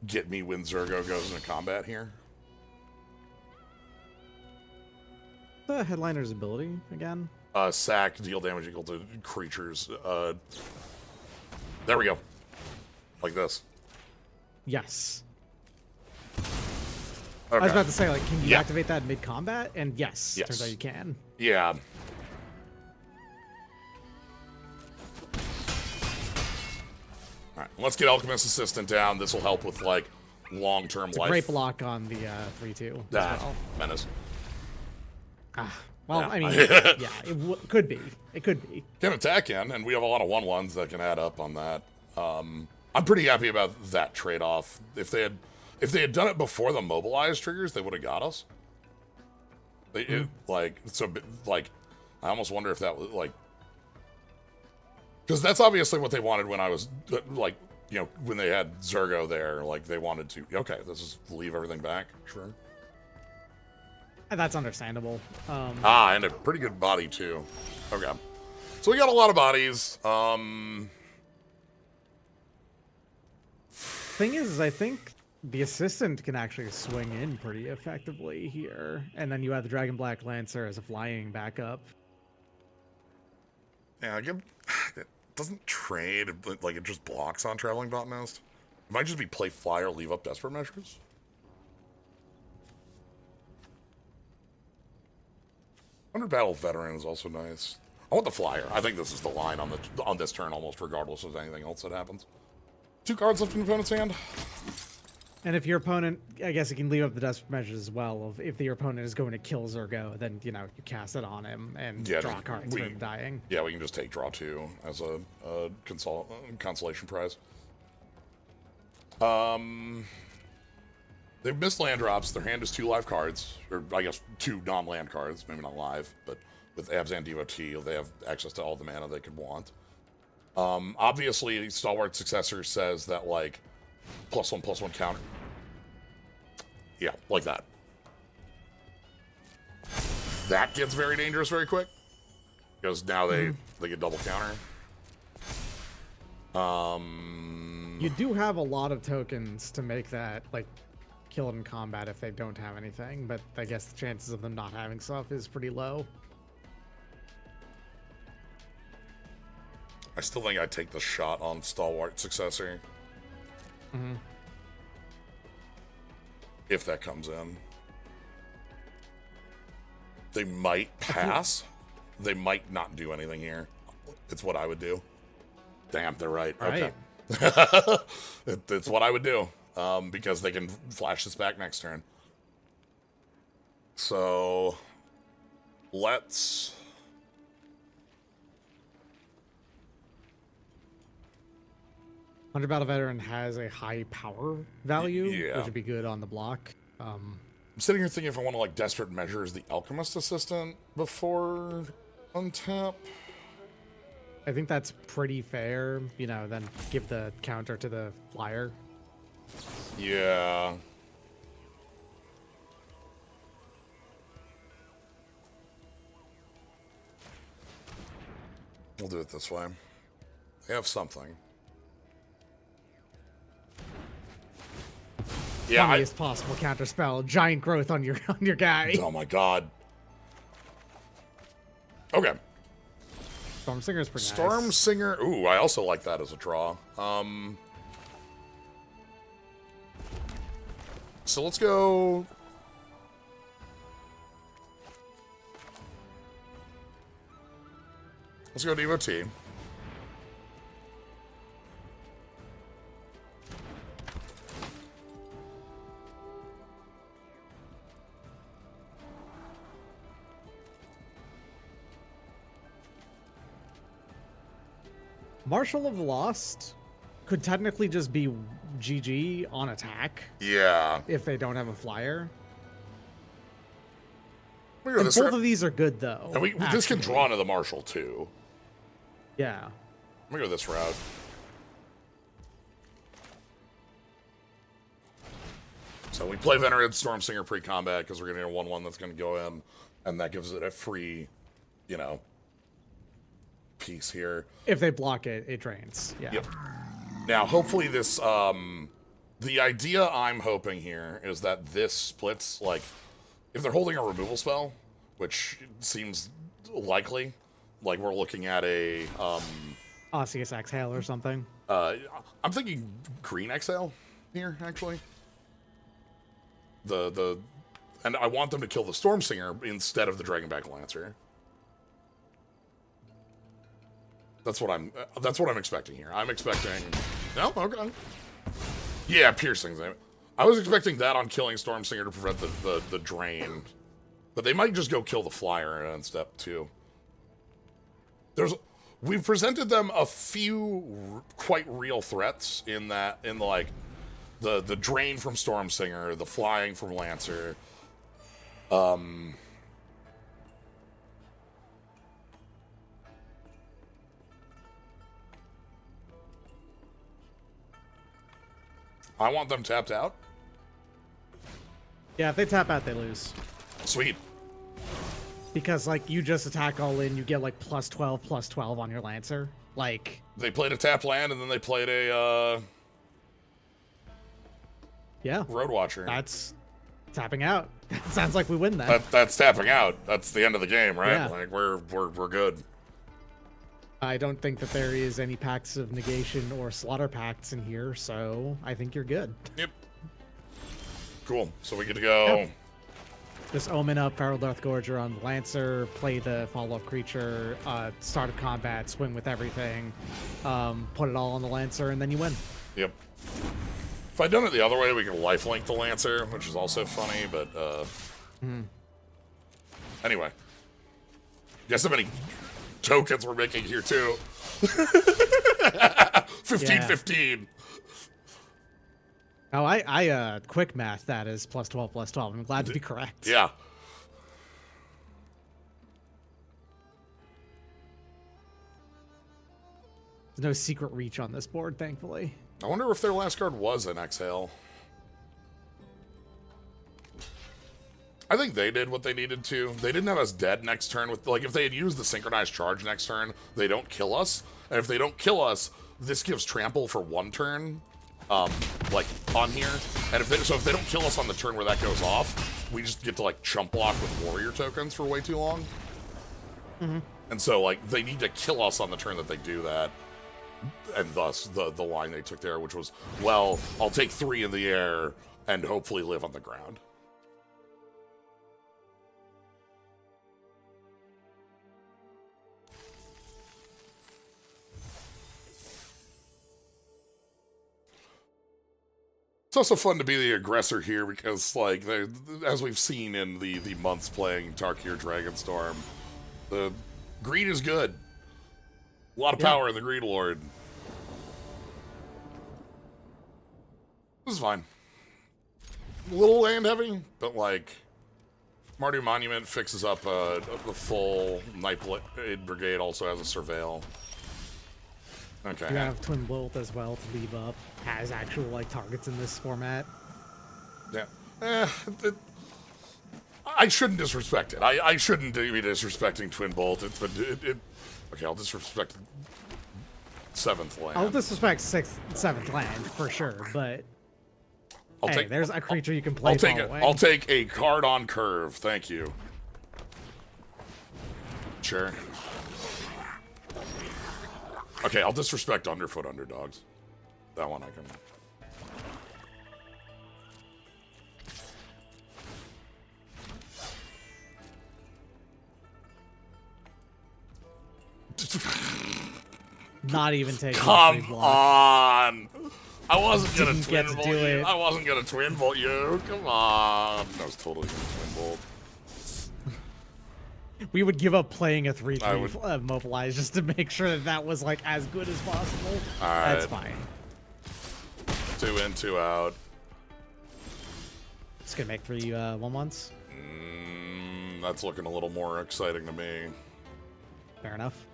Speaker 1: Get me when Zergo goes into combat here.
Speaker 2: The headliner's ability again?
Speaker 1: Sack, deal damage equal to creatures. There we go. Like this.
Speaker 2: Yes.
Speaker 1: Okay.
Speaker 2: I was about to say, like, can you activate that mid-combat? And yes, turns out you can.
Speaker 1: Yeah. Alright, let's get Alchemist Assistant down. This will help with, like, long-term life.
Speaker 2: Great block on the 3/2 as well.
Speaker 1: Menace.
Speaker 2: Well, I mean, yeah, it could be. It could be.
Speaker 1: Can attack in, and we have a lot of 1/1s that can add up on that. I'm pretty happy about that trade-off. If they had done it before the mobilize triggers, they would have got us. I almost wonder if that was like, because that's obviously what they wanted when I was like, you know, when they had Zergo there. Like they wanted to. Okay, let's just leave everything back. Sure.
Speaker 2: That's understandable.
Speaker 1: And a pretty good body too. Okay, so we got a lot of bodies.
Speaker 2: Thing is, I think the assistant can actually swing in pretty effectively here, and then you have the Dragon Black Lancer as a flying backup.
Speaker 1: Yeah, it doesn't trade, like it just blocks on Traveling Botanist. It might just be play flyer, leave up Desperate Measures. Under Battle Veteran is also nice. I want the flyer. I think this is the line on this turn, almost regardless of anything else that happens. 2 cards left in the opponent's hand.
Speaker 2: And if your opponent, I guess you can leave up the Desperate Measures as well. If your opponent is going to kill Zergo, then, you know, you cast it on him and draw cards for him dying.
Speaker 1: Yeah, we can just take draw 2 as a consolation prize. They've missed land drops. Their hand is 2 live cards, or I guess 2 non-land cards, maybe not live, but with Abzan Devotee, they have access to all the mana they could want. Obviously, Stalwart Successor says that, like, +1/+1 counter. Yeah, like that. That gets very dangerous very quick, because now they get double counter.
Speaker 2: You do have a lot of tokens to make that, like, kill it in combat if they don't have anything, but I guess the chances of them not having stuff is pretty low.
Speaker 1: I still think I'd take the shot on Stalwart Successor. If that comes in. They might pass. They might not do anything here. It's what I would do. Damn, they're right. Okay. It's what I would do. Because they can flash this back next turn. So let's
Speaker 2: Under Battle Veteran has a high power value,
Speaker 1: Yeah.
Speaker 2: which would be good on the block.
Speaker 1: I'm sitting here thinking if I want to like Desperate Measures the Alchemist Assistant before untap.
Speaker 2: I think that's pretty fair, you know, then give the counter to the flyer.
Speaker 1: Yeah. We'll do it this way. They have something. Yeah,
Speaker 2: funniest possible counterspell. Giant growth on your guy.
Speaker 1: Oh my god. Okay.
Speaker 2: Storm Singer's pretty
Speaker 1: Storm
Speaker 2: nice.
Speaker 1: Singer. Ooh, I also like that as a draw. So let's go. Let's go DOT.
Speaker 2: Marshal of the Lost could technically just be GG on attack
Speaker 1: Yeah.
Speaker 2: if they don't have a flyer.
Speaker 1: Look at
Speaker 2: And
Speaker 1: this.
Speaker 2: both of these are good though.
Speaker 1: And this can
Speaker 2: actually.
Speaker 1: draw into the Marshal too.
Speaker 2: Yeah.
Speaker 1: Let me go this route. So we play Venerate Storm Singer pre-combat because we're going to get a 1/1 that's going to go in, and that gives it a free, you know, piece here.
Speaker 2: If they block it, it drains. Yeah.
Speaker 1: Yep. Now, hopefully this, the idea I'm hoping here is that this splits, like, if they're holding a removal spell, which seems likely, like we're looking at a,
Speaker 2: Osseous Exhale or something.
Speaker 1: I'm thinking Green Exhale here, actually. And I want them to kill the Storm Singer instead of the Dragonback Lancer. That's what I'm expecting here. I'm expecting. No, okay. Yeah, piercings. I was expecting that on killing Storm Singer to prevent the drain, but they might just go kill the flyer in step 2. We've presented them a few quite real threats in like the drain from Storm Singer, the flying from Lancer. I want them tapped out.
Speaker 2: Yeah, if they tap out, they lose.
Speaker 1: Sweet.
Speaker 2: Because, like, you just attack all in, you get, like, +12/+12 on your Lancer. Like...
Speaker 1: They played a tap land, and then they played a,
Speaker 2: Yeah.
Speaker 1: Road Watcher.
Speaker 2: That's tapping out. That sounds like we win that.
Speaker 1: That's tapping out. That's the end of the game, right?
Speaker 2: Yeah.
Speaker 1: Like, we're good.
Speaker 2: I don't think that there is any pacts of negation or slaughter pacts in here, so I think you're good.
Speaker 1: Yep. Cool. So we get to go...
Speaker 2: Yep. Just omen up Feral Deathgorger on the Lancer, play the follow-up creature, start of combat, swing with everything, put it all on the Lancer, and then you win.
Speaker 1: Yep. If I'd done it the other way, we could lifelink the Lancer, which is also funny, but, Anyway. Guess how many tokens we're making here, too. 15-15.
Speaker 2: Oh, I quick math that is +12/+12. I'm glad to be correct.
Speaker 1: Yeah.
Speaker 2: There's no secret reach on this board, thankfully.
Speaker 1: I wonder if their last card was an Exhale. I think they did what they needed to. They didn't have us dead next turn. Like, if they had used the Synchronized Charge next turn, they don't kill us. And if they don't kill us, this gives Trample for 1 turn, like, on here. And if they don't kill us on the turn where that goes off, we just get to, like, chump block with Warrior tokens for way too long.
Speaker 2: Mm-hmm.
Speaker 1: And so, like, they need to kill us on the turn that they do that. And thus, the line they took there, which was, well, I'll take 3 in the air and hopefully live on the ground. It's also fun to be the aggressor here because, like, as we've seen in the months playing Tarkir Dragonstorm, the greed is good. A lot of power in the Greed Lord. This is fine. A little land heavy, but, like, Mardu Monument fixes up the full Nightblade Brigade, also has a Surveil. Okay.
Speaker 2: You have Twin Bolt as well to leave up. Has actual, like, targets in this format.
Speaker 1: Yeah. I shouldn't disrespect it. I shouldn't be disrespecting Twin Bolt. Okay, I'll disrespect 7th land.
Speaker 2: I'll disrespect 7th land, for sure, but... Hey, there's a creature you can play.
Speaker 1: I'll take a card on curve. Thank you. Sure. Okay, I'll disrespect Underfoot Underdogs. That one I can.
Speaker 2: Not even taking.
Speaker 1: Come on! I wasn't gonna
Speaker 2: Didn't
Speaker 1: twin
Speaker 2: get to
Speaker 1: bolt
Speaker 2: do
Speaker 1: you.
Speaker 2: it.
Speaker 1: I wasn't gonna twin bolt you. Come on! I was totally gonna twin bolt.
Speaker 2: We would give up playing a 3/3
Speaker 1: would-
Speaker 2: mobilize just to make sure that that was like as good as possible.
Speaker 1: Alright.
Speaker 2: That's fine.
Speaker 1: 2 in, 2 out.
Speaker 2: Just gonna make 3 1/1s.
Speaker 1: That's looking a little more exciting to me.
Speaker 2: Fair enough.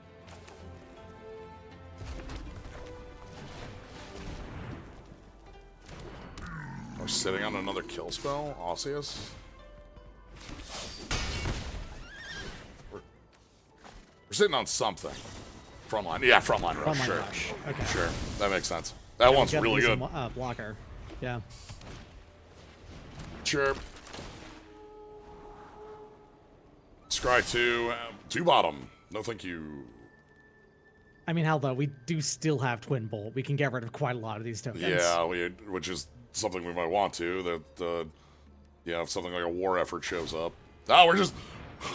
Speaker 1: We're sitting on another kill spell, Osseous. We're sitting on something. Frontline. Yeah, frontline rush.
Speaker 2: Frontline
Speaker 1: Sure.
Speaker 2: rush. Okay.
Speaker 1: Sure. That makes sense. That one's
Speaker 2: Gotta
Speaker 1: really
Speaker 2: use
Speaker 1: good.
Speaker 2: some, blocker. Yeah.
Speaker 1: Sure. Scry 2. 2 bottom. No thank you.
Speaker 2: I mean, hell though, we do still have Twin Bolt. We can get rid of quite a lot of these tokens.
Speaker 1: Yeah, which is something we might want to. That, yeah, if something like a war effort shows up. Oh, we're just...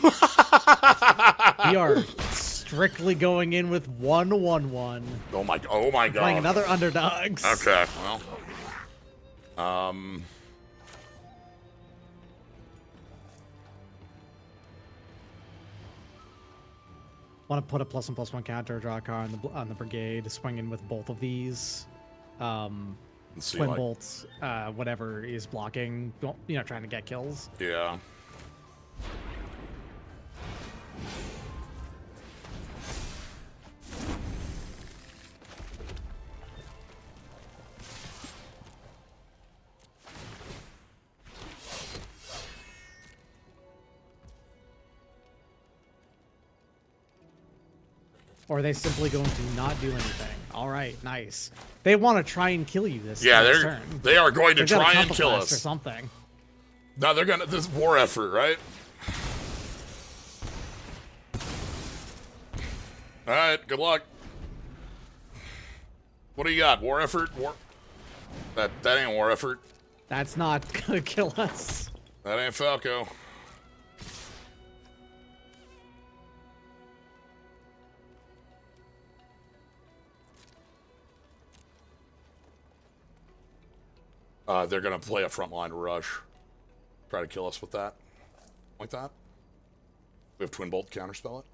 Speaker 2: We are strictly going in with 1/1/1.
Speaker 1: Oh my god.
Speaker 2: Playing another underdogs.
Speaker 1: Okay, well.
Speaker 2: Want to put a +1/+1 counter, draw a card on the brigade, swing in with both of these.
Speaker 1: Let's see,
Speaker 2: Twin
Speaker 1: like,
Speaker 2: bolts, whatever is blocking, trying to get kills.
Speaker 1: yeah.
Speaker 2: Or are they simply going to not do anything? All right, nice. They want to try and kill you this
Speaker 1: Yeah,
Speaker 2: turn.
Speaker 1: they are going to
Speaker 2: They've got a
Speaker 1: try and kill
Speaker 2: Compass or
Speaker 1: us.
Speaker 2: something.
Speaker 1: No, they're gonna. This war effort, right? All right. Good luck. What do you got? War effort? War. That ain't war effort.
Speaker 2: That's not gonna kill us.
Speaker 1: That ain't Falco. They're gonna play a frontline rush. Try to kill us with that. Like that. We have Twin Bolt counterspell it.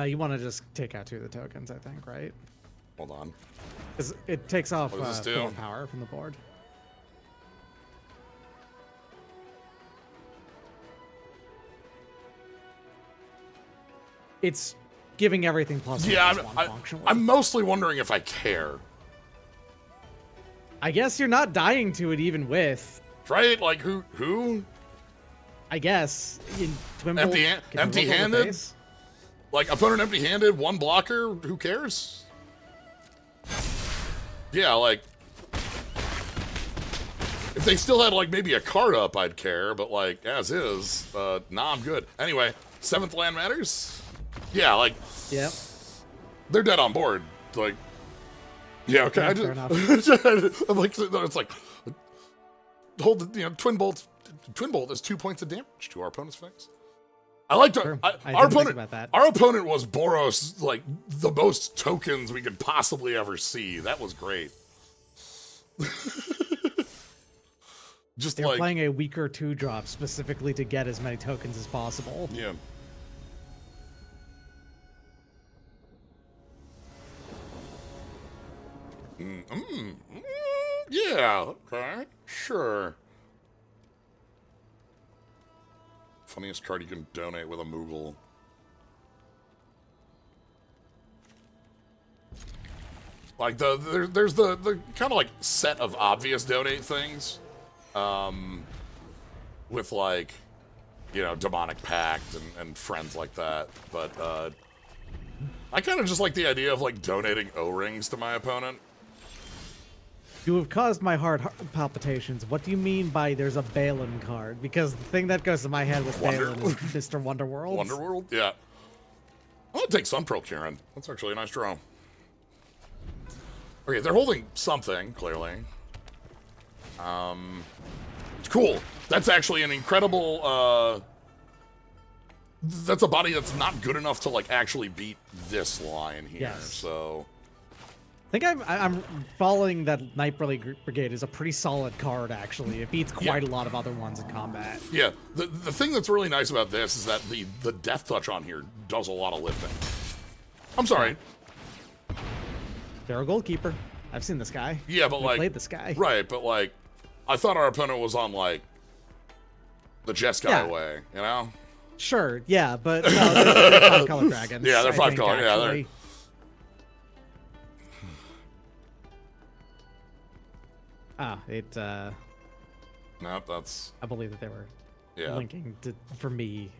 Speaker 2: You want to just take out 2 of the tokens, I think, right?
Speaker 1: Hold on.
Speaker 2: Because it takes off
Speaker 1: What does this
Speaker 2: full
Speaker 1: do?
Speaker 2: power from the board. It's giving everything +1/+1
Speaker 1: Yeah,
Speaker 2: functionally.
Speaker 1: I'm mostly wondering if I care.
Speaker 2: I guess you're not dying to it even with.
Speaker 1: Right? Like, who?
Speaker 2: I guess. Twin Bolt can revoke on the
Speaker 1: Empty-handed?
Speaker 2: face.
Speaker 1: Like, opponent empty-handed, 1 blocker, who cares? Yeah, like... If they still had, like, maybe a card up, I'd care, but, like, as is, nah, I'm good. Anyway, 7th land matters? Yeah, like...
Speaker 2: Yep.
Speaker 1: They're dead on board. Like... Yeah, okay,
Speaker 2: Yeah,
Speaker 1: I
Speaker 2: fair
Speaker 1: just... I'm like, it's like... Hold the, Twin Bolt... Twin Bolt is 2 points of damage to our opponent's face. I like to.
Speaker 2: Sure.
Speaker 1: Our
Speaker 2: didn't think
Speaker 1: opponent.
Speaker 2: about that.
Speaker 1: Our opponent was Boros, like the most tokens we could possibly ever see. That was great. Just
Speaker 2: They're
Speaker 1: like
Speaker 2: playing a weaker 2-drop specifically to get as many tokens as possible.
Speaker 1: yeah. Yeah. Okay. Sure. Funniest card you can donate with a Moogle. Like there's the kind of like set of obvious donate things. with like, you know, Demonic Pact and friends like that. But I kind of just like the idea of like donating O-rings to my opponent.
Speaker 2: You have caused my heart palpitations. What do you mean by there's a Balin card? Because the thing that goes to my head with Balin is Mr. Wonderworld.
Speaker 1: Wonderworld? Yeah. I'm gonna take Sunpearl Kieran. That's actually a nice draw. Okay, they're holding something, clearly. It's cool. That's actually an incredible, that's a body that's not good enough to, like, actually beat this line here,
Speaker 2: Yes.
Speaker 1: so...
Speaker 2: I think I'm following that Night Brigade is a pretty solid card, actually. It beats quite a lot of other ones in combat.
Speaker 1: Yeah, the thing that's really nice about this is that the Death Touch on here does a lot of lifting. I'm sorry.
Speaker 2: They're a goalkeeper. I've seen this guy.
Speaker 1: Yeah, but like...
Speaker 2: played this guy.
Speaker 1: Right, but like... I thought our opponent was on, like... the Jeskai way, you know?
Speaker 2: Sure, yeah, but no, they're 5-color dragons.
Speaker 1: Yeah, they're
Speaker 2: I
Speaker 1: 5-color,
Speaker 2: think,
Speaker 1: yeah, they're...
Speaker 2: actually.
Speaker 1: Nope, that's...
Speaker 2: I believe that they were linking for me.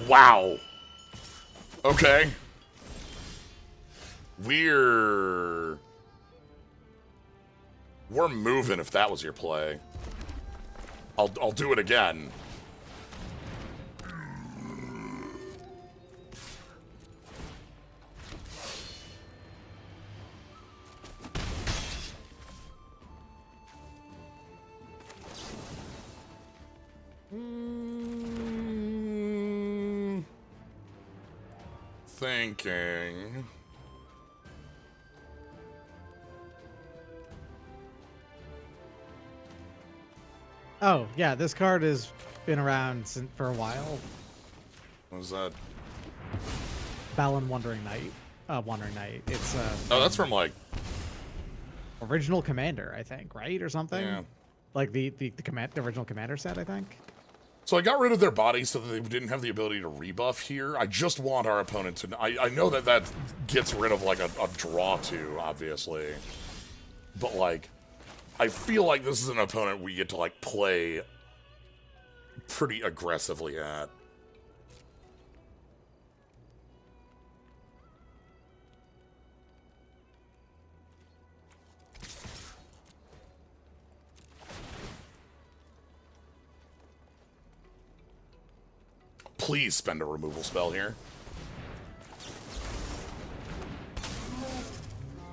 Speaker 1: Wow. Okay. We're moving if that was your play. I'll do it again. Thinking.
Speaker 2: Oh, yeah, this card has been around for a while.
Speaker 1: What was that?
Speaker 2: Balin Wandering Knight. Wandering Knight. It's
Speaker 1: Oh, that's from like
Speaker 2: original Commander, I think, right? Or something?
Speaker 1: Yeah.
Speaker 2: Like the original Commander set, I think.
Speaker 1: So I got rid of their bodies so that they didn't have the ability to rebuff here. I just want our opponent to... I know that gets rid of, like, a draw to, obviously. But, like, I feel like this is an opponent we get to, like, play pretty aggressively at. Please spend a removal spell here.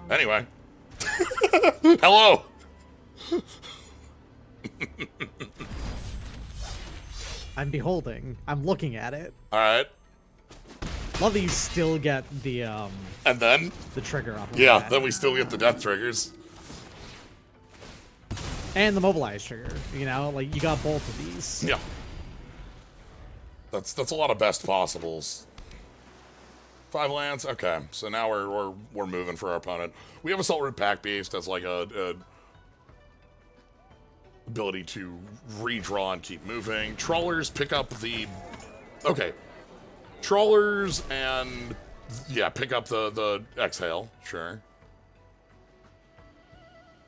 Speaker 1: Anyway. Hello!
Speaker 2: I'm beholding. I'm looking at it.
Speaker 1: Alright.
Speaker 2: Love these still get the
Speaker 1: And then?
Speaker 2: the trigger off of
Speaker 1: Yeah,
Speaker 2: that.
Speaker 1: then we still get the death triggers.
Speaker 2: And the mobilize trigger. You know, like you got both of these.
Speaker 1: Yeah. That's a lot of best possibles. 5 lands? Okay, so now we're moving for our opponent. We have Assault Root Pack Beast as like a ability to redraw and keep moving. Trawlers pick up the... Okay. Trawlers and... Yeah, pick up the Exhale, sure.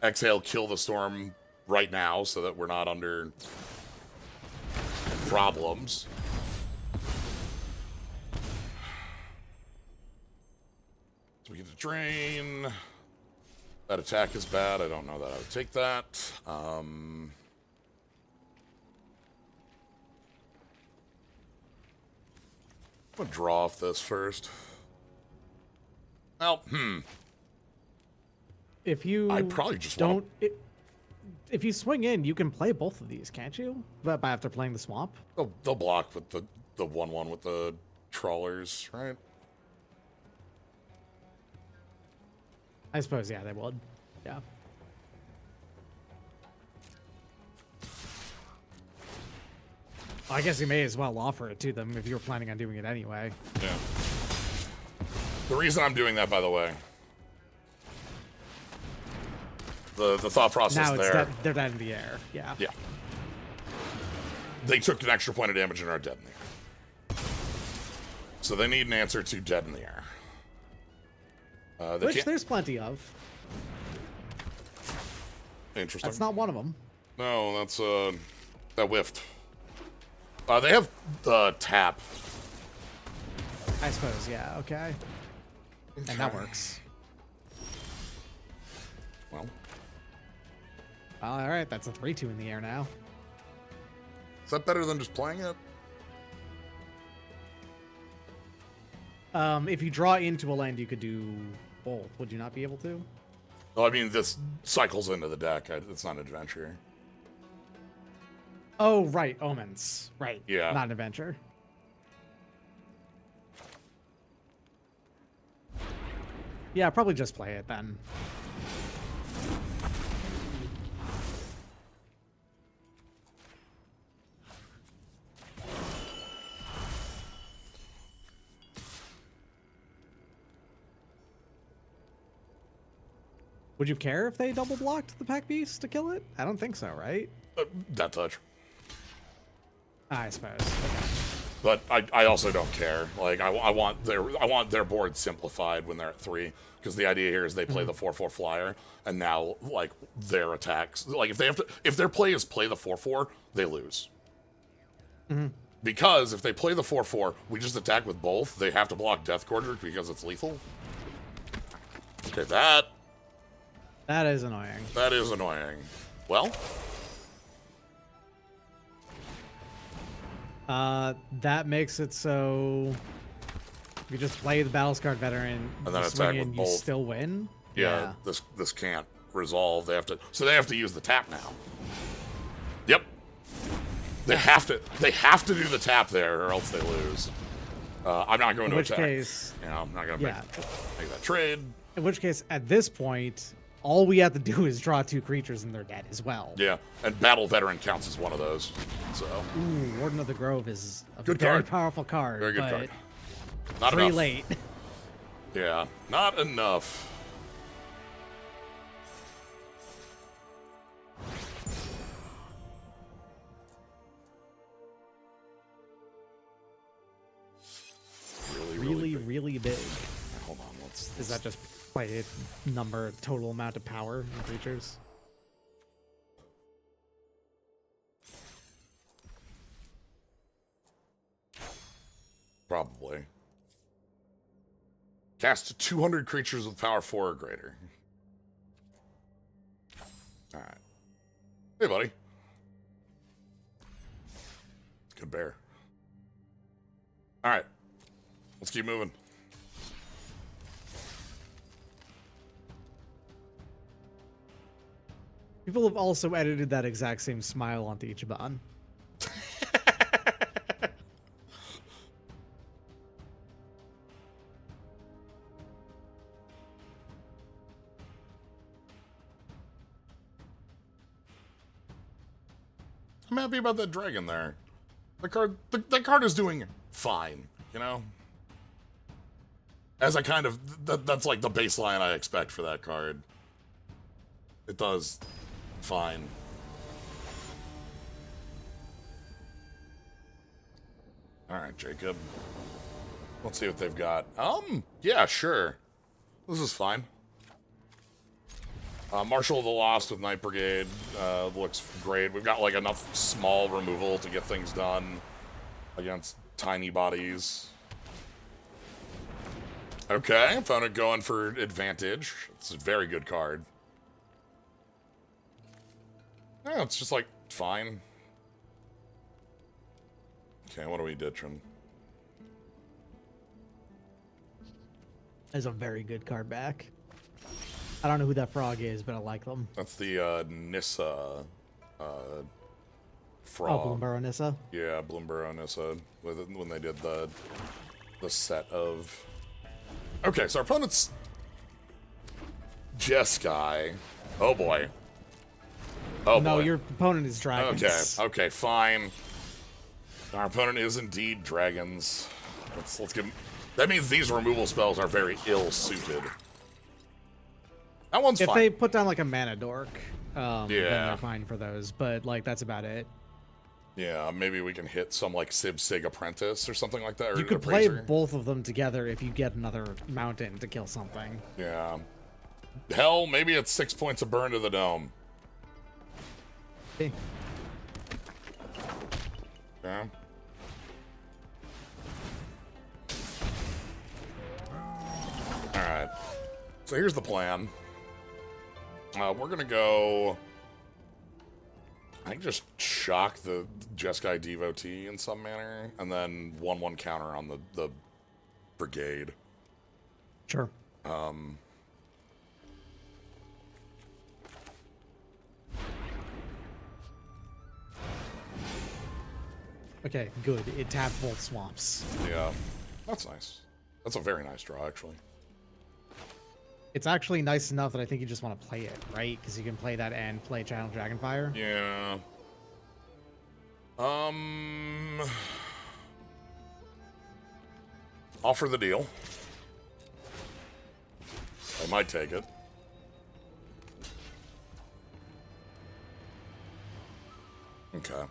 Speaker 1: Exhale, kill the storm right now so that we're not under problems. So we get to drain. That attack is bad. I don't know that I would take that. I'm gonna draw off this first. Well,
Speaker 2: If you
Speaker 1: I probably just
Speaker 2: don't... If you swing in, you can play both of these, can't you? But after playing the swamp?
Speaker 1: They'll block with the 1/1 with the trawlers, right?
Speaker 2: I suppose, yeah, they would. Yeah. Well, I guess you may as well offer it to them if you were planning on doing it anyway.
Speaker 1: Yeah. The reason I'm doing that, by the way, the thought process
Speaker 2: Now it's
Speaker 1: there.
Speaker 2: they're dead in the air. Yeah.
Speaker 1: Yeah. They took an extra point of damage and are dead in the air. So they need an answer to dead in the air.
Speaker 2: Which there's plenty of.
Speaker 1: Interesting.
Speaker 2: That's not one of them.
Speaker 1: No, that's that whiffed. They have tap.
Speaker 2: I suppose, yeah, okay. And that works.
Speaker 1: Well.
Speaker 2: All right, that's a 3-2 in the air now.
Speaker 1: Is that better than just playing it?
Speaker 2: If you draw into a land, you could do both. Would you not be able to?
Speaker 1: Well, I mean, this cycles into the deck. It's not an adventure.
Speaker 2: Oh, right, omens. Right.
Speaker 1: Yeah.
Speaker 2: Not an adventure. Yeah, probably just play it then. Would you care if they double blocked the Pack Beast to kill it? I don't think so, right?
Speaker 1: That touch.
Speaker 2: I suppose. Okay.
Speaker 1: But I also don't care. Like I want their board simplified when they're at 3, because the idea here is they play the 4/4 flyer, and now like their attacks, like if their play is play the 4/4, they lose. Because if they play the 4/4, we just attack with both. They have to block Death Quarter because it's lethal. Okay,
Speaker 2: That is annoying.
Speaker 1: that is annoying. Well,
Speaker 2: that makes it so if you just play the Battlescarred Veteran,
Speaker 1: And then
Speaker 2: you
Speaker 1: attack
Speaker 2: swing
Speaker 1: with
Speaker 2: in, you
Speaker 1: both.
Speaker 2: still win.
Speaker 1: yeah, this can't resolve. They have to use the tap now. Yep. They have to do the tap there, or else they lose. I'm not going
Speaker 2: In
Speaker 1: to
Speaker 2: which
Speaker 1: attack.
Speaker 2: case,
Speaker 1: You know, I'm not going to
Speaker 2: yeah.
Speaker 1: make that trade.
Speaker 2: In which case, at this point, all we have to do is draw 2 creatures and they're dead as well.
Speaker 1: Yeah, and Battle Veteran counts as one of those. So
Speaker 2: Ooh, Warden of the Grove is a
Speaker 1: Good
Speaker 2: very
Speaker 1: card.
Speaker 2: powerful card.
Speaker 1: Very good
Speaker 2: but
Speaker 1: card. Not
Speaker 2: pretty
Speaker 1: enough.
Speaker 2: late.
Speaker 1: Yeah, not enough.
Speaker 2: really big.
Speaker 1: Hold on, let's
Speaker 2: Is that just by number, total amount of power in creatures?
Speaker 1: probably cast 200 creatures with power 4 or greater. All right. Hey, buddy. Good bear. All right. Let's keep moving.
Speaker 2: People have also edited that exact same smile onto Ichiban.
Speaker 1: I'm happy about that dragon there. The card is doing fine, you know? As I kind of, that's like the baseline I expect for that card. It does fine. Alright, Jacob. Let's see what they've got. Yeah, sure. This is fine. Marshal of the Lost with Night Brigade looks great. We've got like enough small removal to get things done against tiny bodies. Okay, opponent going for advantage. It's a very good card. Yeah, it's just like fine. Okay, what are we ditching?
Speaker 2: There's a very good card back. I don't know who that frog is, but I like them.
Speaker 1: That's the Nissa frog.
Speaker 2: Oh, Bloomborough Nissa?
Speaker 1: Yeah, Bloomborough Nissa, when they did the set of... Okay, so our opponent's Jeskai. Oh boy. Oh
Speaker 2: no,
Speaker 1: boy.
Speaker 2: your opponent is dragons.
Speaker 1: Okay, fine. Our opponent is indeed dragons. Let's That means these removal spells are very ill-suited. That one's
Speaker 2: If
Speaker 1: fine.
Speaker 2: they put down like a mana dork, then
Speaker 1: Yeah.
Speaker 2: they're fine for those. But like that's about it.
Speaker 1: Yeah, maybe we can hit some like Sib Sig Apprentice or something like that. Or
Speaker 2: You could play
Speaker 1: Appraiser.
Speaker 2: both of them together if you get another mountain to kill something.
Speaker 1: Yeah. Hell, maybe it's 6 points of burn to the dome.
Speaker 2: Okay.
Speaker 1: Yeah. Alright. So here's the plan. We're gonna go... I think just shock the Jeskai Devotee in some manner, and then 1/1 counter on the Brigade.
Speaker 2: Sure. Okay, good. It tapped both swamps.
Speaker 1: Yeah. That's nice. That's a very nice draw, actually.
Speaker 2: It's actually nice enough that I think you just want to play it, right? Because you can play that and play Channel Dragonfire.
Speaker 1: Yeah. Offer the deal. I might take it. Okay.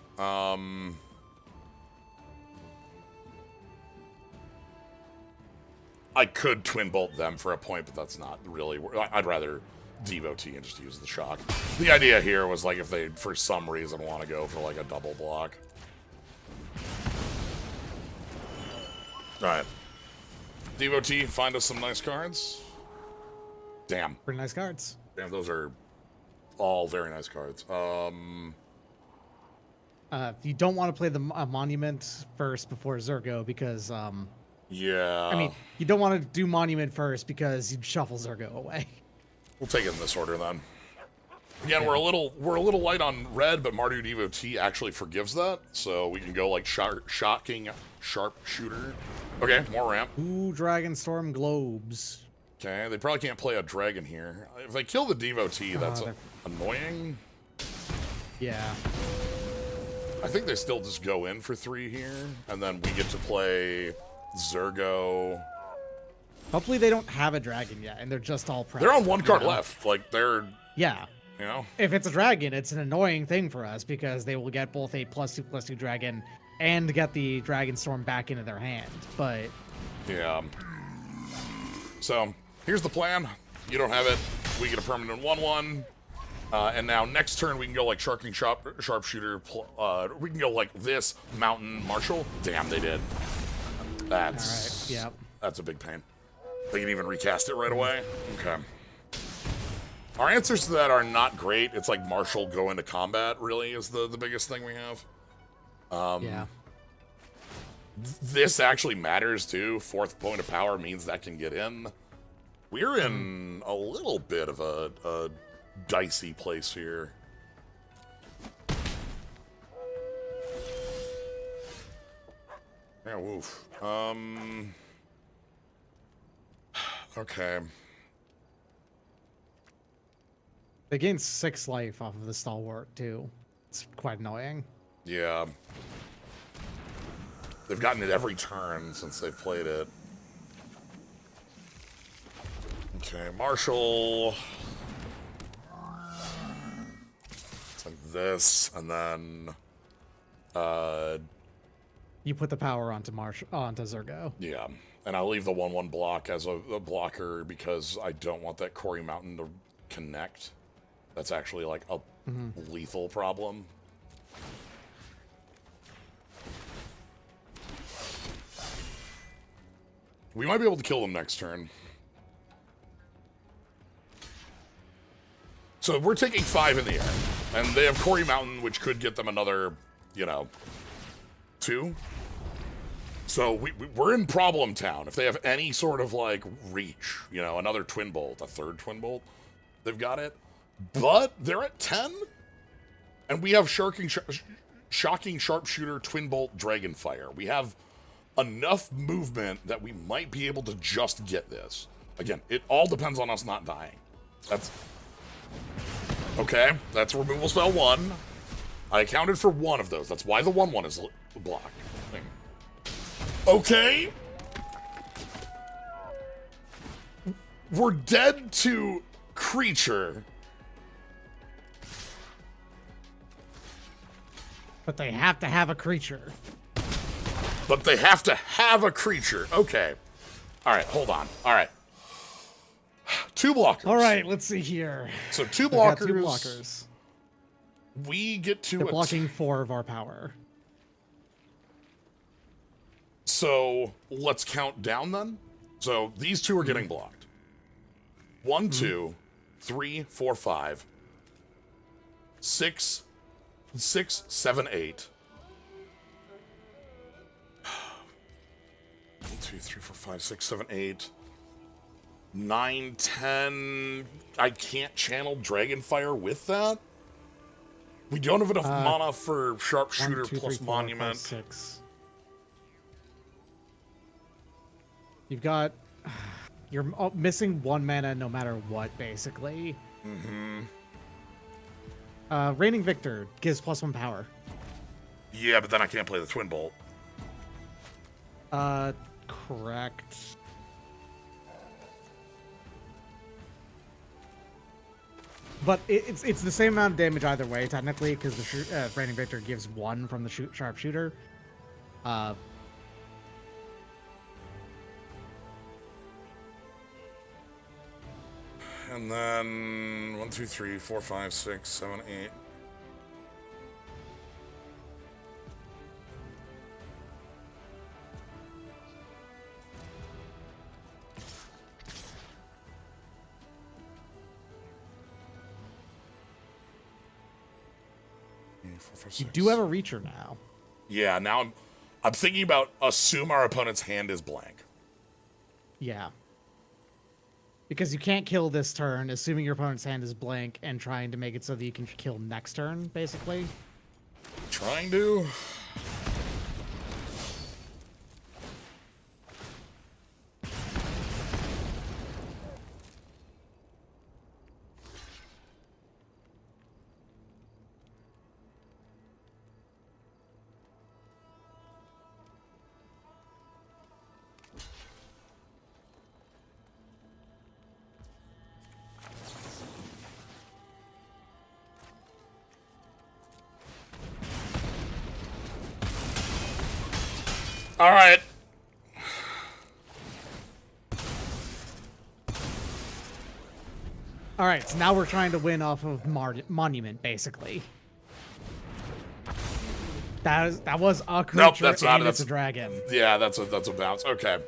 Speaker 1: I could twin bolt them for a point, but that's not really... I'd rather Devotee and just use the shock. The idea here was like if they, for some reason, want to go for like a double block. Alright. Devotee, find us some nice cards. Damn.
Speaker 2: Pretty nice cards.
Speaker 1: Damn, those are all very nice cards.
Speaker 2: You don't want to play the Monument first before Zergo because...
Speaker 1: yeah.
Speaker 2: I mean, you don't want to do Monument first because you'd shuffle Zergo away.
Speaker 1: We'll take it in this order then. Again, we're a little light on red, but Mardu Devotee actually forgives that, so we can go like shocking sharpshooter. Okay, more ramp.
Speaker 2: Ooh, Dragonstorm Globes.
Speaker 1: Okay, they probably can't play a dragon here. If they kill the Devotee, that's annoying.
Speaker 2: Yeah.
Speaker 1: I think they still just go in for 3 here, and then we get to play Zergo.
Speaker 2: Hopefully they don't have a dragon yet, and they're just all prepped.
Speaker 1: They're on 1 card left. Like, they're...
Speaker 2: Yeah.
Speaker 1: You know?
Speaker 2: If it's a dragon, it's an annoying thing for us because they will get both a +2/+2 dragon and get the Dragonstorm back into their hand. But
Speaker 1: yeah. So here's the plan. You don't have it. We get a permanent 1/1. And now next turn we can go like sharpshooter. We can go like this mountain marshal. Damn, they did. That's
Speaker 2: all right. Yep.
Speaker 1: That's a big pain. They can even recast it right away. Okay. Our answers to that are not great. It's like Marshall go into combat, really, is the biggest thing we have.
Speaker 2: Yeah.
Speaker 1: This actually matters, too. 4th point of power means that can get in. We're in a little bit of a dicey place here. Yeah, woof. Okay.
Speaker 2: They gain 6 life off of the Stalwart, too. It's quite annoying.
Speaker 1: Yeah. They've gotten it every turn since they've played it. Okay, Marshall. It's like this, and then...
Speaker 2: You put the power onto Zergo.
Speaker 1: Yeah, and I'll leave the 1/1 block as a blocker because I don't want that Quarry Mountain to connect. That's actually like a lethal problem. We might be able to kill them next turn. So we're taking 5 in the air, and they have Quarry Mountain, which could get them another, 2. So we're in problem town. If they have any sort of like reach, another twin bolt, a 3rd twin bolt, they've got it. But they're at 10, and we have shocking sharpshooter, twin bolt, dragonfire. We have enough movement that we might be able to just get this. Again, it all depends on us not dying. That's okay. That's removal spell 1. I accounted for 1 of those. That's why the 1/1 is blocked. Okay. we're dead to creature.
Speaker 2: But they have to have a creature.
Speaker 1: But they have to have a creature. Okay. All right, hold on. All right. 2 blockers.
Speaker 2: All right, let's see here.
Speaker 1: So 2
Speaker 2: We've got
Speaker 1: blockers.
Speaker 2: 2 blockers.
Speaker 1: We get to
Speaker 2: They're blocking 4 of our power.
Speaker 1: So let's count down then. So these 2 are getting blocked. 1, 2, 3, 4, 5, 6, 7, 8. 1, 2, 3, 4, 5, 6, 7, 8. 9, 10. I can't channel Dragonfire with that. We don't have enough mana for Sharpshooter
Speaker 2: 1, 2, 3,
Speaker 1: plus
Speaker 2: 4,
Speaker 1: Monument.
Speaker 2: 5, 6. You've got... You're missing 1 mana no matter what, basically. Reigning Victor gives +1 power.
Speaker 1: Yeah, but then I can't play the Twin Bolt.
Speaker 2: Correct. But it's the same amount of damage either way, technically, because the Reigning Victor gives 1 from the Sharpshooter.
Speaker 1: And then 1, 2, 3, 4, 5, 6, 7, 8.
Speaker 2: You do have a Reacher now.
Speaker 1: Yeah, now I'm thinking about assume our opponent's hand is blank.
Speaker 2: Yeah. Because you can't kill this turn, assuming your opponent's hand is blank, and trying to make it so that you can kill next turn, basically.
Speaker 1: Trying to. All right.
Speaker 2: All right, so now we're trying to win off of Monument, basically. That was a creature,
Speaker 1: Nope, that's not.
Speaker 2: and
Speaker 1: That's
Speaker 2: it's a dragon.
Speaker 1: Yeah, that's a bounce. Okay.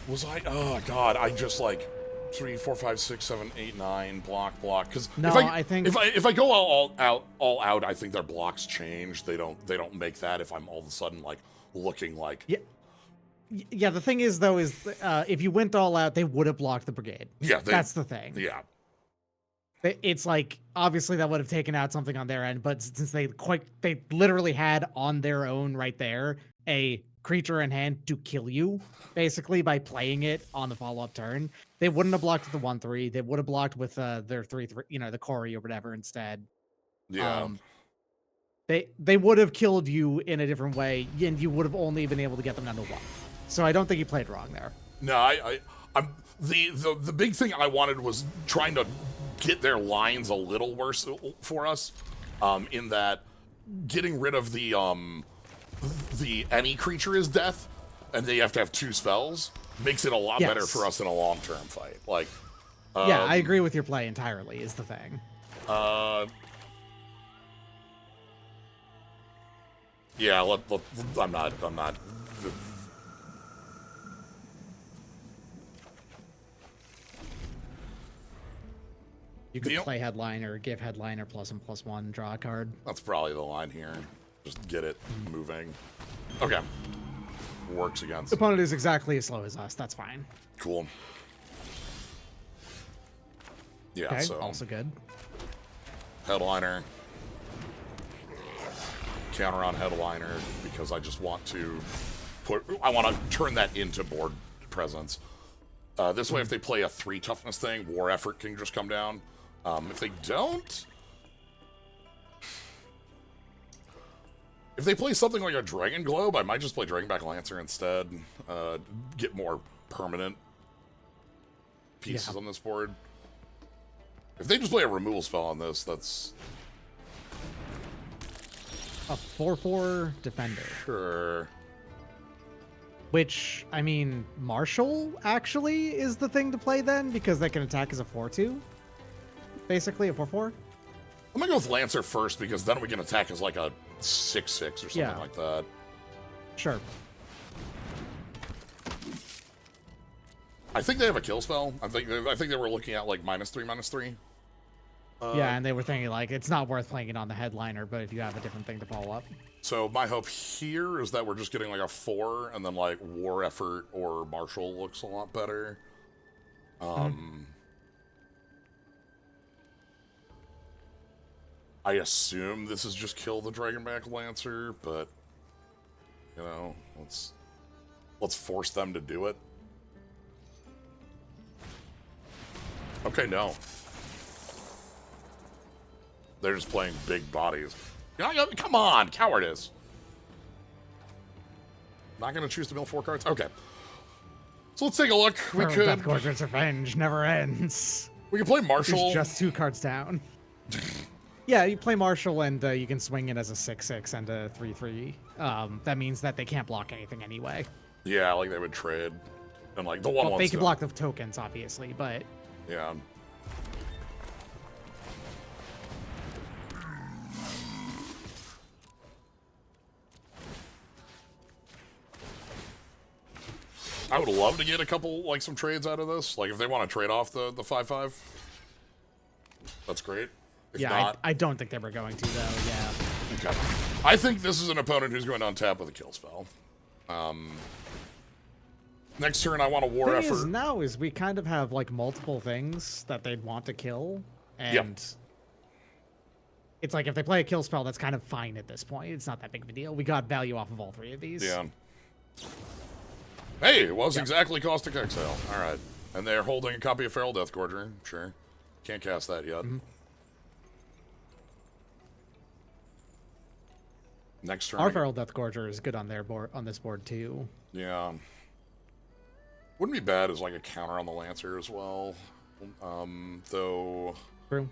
Speaker 1: Was I? Oh God, I just like 3, 4, 5, 6, 7, 8, 9 block. Because
Speaker 2: No, I think
Speaker 1: if I go all out, I think their blocks change. They don't make that if I'm all of a sudden like looking like.
Speaker 2: Yeah, the thing is though is if you went all out, they would have blocked the brigade.
Speaker 1: Yeah,
Speaker 2: that's the thing.
Speaker 1: Yeah.
Speaker 2: It's like obviously that would have taken out something on their end, but since they literally had on their own right there a creature in hand to kill you, basically by playing it on the follow-up turn, they wouldn't have blocked with the 1/3. They would have blocked with their 3/3, the Cory or whatever instead.
Speaker 1: Yeah.
Speaker 2: They would have killed you in a different way, and you would have only been able to get them down to 1. So I don't think you played wrong there.
Speaker 1: No, I'm the big thing I wanted was trying to get their lines a little worse for us, in that getting rid of the any creature is death, and they have to have 2 spells makes it a lot better for us in a long-term fight. Like,
Speaker 2: yeah, I agree with your play entirely. Is the thing.
Speaker 1: Yeah, I'm not.
Speaker 2: You could play Headliner, give Headliner +1/+1, draw a card.
Speaker 1: That's probably the line here. Just get it moving. Okay. Works against.
Speaker 2: The opponent is exactly as slow as us. That's fine.
Speaker 1: Cool. Yeah,
Speaker 2: okay,
Speaker 1: so.
Speaker 2: Also good.
Speaker 1: Headliner. Counter on Headliner because I just want to I want to turn that into board presence. This way, if they play a 3 toughness thing, War Effort can just come down. If they don't... If they play something like a Dragon Globe, I might just play Dragonback Lancer instead. Get more permanent pieces on this board. If they just play a removal spell on this, that's...
Speaker 2: A 4/4 defender.
Speaker 1: Sure.
Speaker 2: Which, I mean, Marshall actually is the thing to play then, because they can attack as a 4/2. Basically, a 4/4.
Speaker 1: I'm gonna go with Lancer first, because then we can attack as like a 6/6 or something like that.
Speaker 2: Sure.
Speaker 1: I think they have a kill spell. I think they were looking at like -3/-3.
Speaker 2: Yeah, and they were thinking like it's not worth playing it on the headliner, but if you have a different thing to follow up.
Speaker 1: So my hope here is that we're just getting like a 4, and then like War Effort or Marshall looks a lot better. I assume this is just kill the Dragonback Lancer, but you know, let's force them to do it. Okay, no. They're just playing big bodies. Come on, cowardice. Not gonna choose to mill 4 cards? Okay. So let's take a look. We could...
Speaker 2: Death Gorger's Revenge never ends.
Speaker 1: We can play Marshall.
Speaker 2: He's just 2 cards down. Yeah, you play Marshall and you can swing it as a 6/6 and a 3/3. That means that they can't block anything anyway.
Speaker 1: Yeah, like they would trade. And like the one
Speaker 2: well, they can block the tokens, obviously, but...
Speaker 1: Yeah. I would love to get a couple, like, some trades out of this. Like, if they want to trade off the 5/5, that's great. If
Speaker 2: yeah,
Speaker 1: not,
Speaker 2: I don't think they were going to, though, yeah.
Speaker 1: Okay. I think this is an opponent who's going to untap with a kill spell. Next turn, I want a War Effort.
Speaker 2: Is now is we kind of have, like, multiple things that they'd want to kill, and... It's like, if they play a kill spell, that's kind of fine at this point. It's not that big of a deal. We got value off of all 3 of these.
Speaker 1: Yeah. Hey, it was exactly Caustic Exile. All right. And they're holding a copy of Feral Deathgorger. Sure. Can't cast that yet. Next turn.
Speaker 2: Our Feral Deathgorger is good on their board, on this board, too.
Speaker 1: Yeah. Wouldn't be bad as, like, a counter on the Lancer as well. Though...
Speaker 2: True.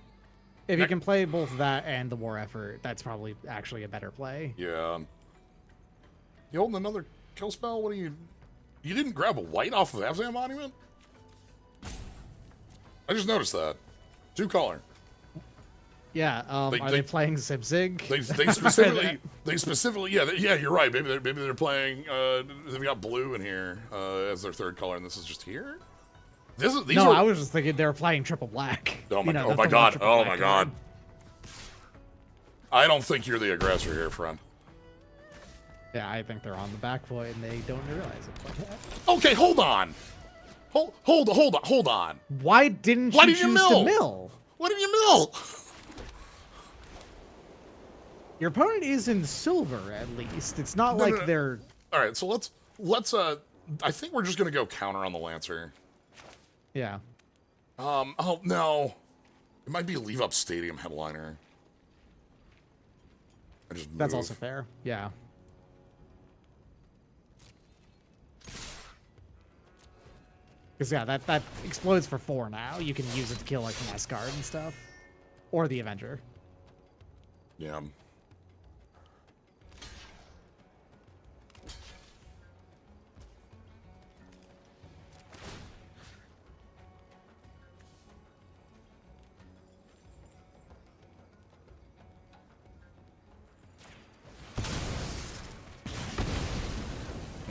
Speaker 2: If you can play both that and the War Effort, that's probably actually a better play.
Speaker 1: Yeah. You holding another kill spell? What are you... You didn't grab a white off of Abzan Monument? I just noticed that. 2 color.
Speaker 2: Yeah, are they playing Zibzig?
Speaker 1: They specifically, yeah, you're right. Maybe they're playing, they've got blue in here, as their 3rd color, and this is just here?
Speaker 2: I was just thinking they were playing triple black.
Speaker 1: Oh my god. I don't think you're the aggressor here, friend.
Speaker 2: Yeah, I think they're on the back foot and they don't realize it.
Speaker 1: Okay, hold on. Hold on.
Speaker 2: Why didn't you choose to mill?
Speaker 1: Why didn't you mill?
Speaker 2: Your opponent is in silver, at least. It's not like they're...
Speaker 1: All right, so let's I think we're just gonna go counter on the Lancer.
Speaker 2: Yeah.
Speaker 1: Oh no, it might be Leave Up Stadium Headliner.
Speaker 2: That's also fair. Yeah. Because yeah, that explodes for 4 now. You can use it to kill like the Mass Guard and stuff, or the Avenger.
Speaker 1: Yeah.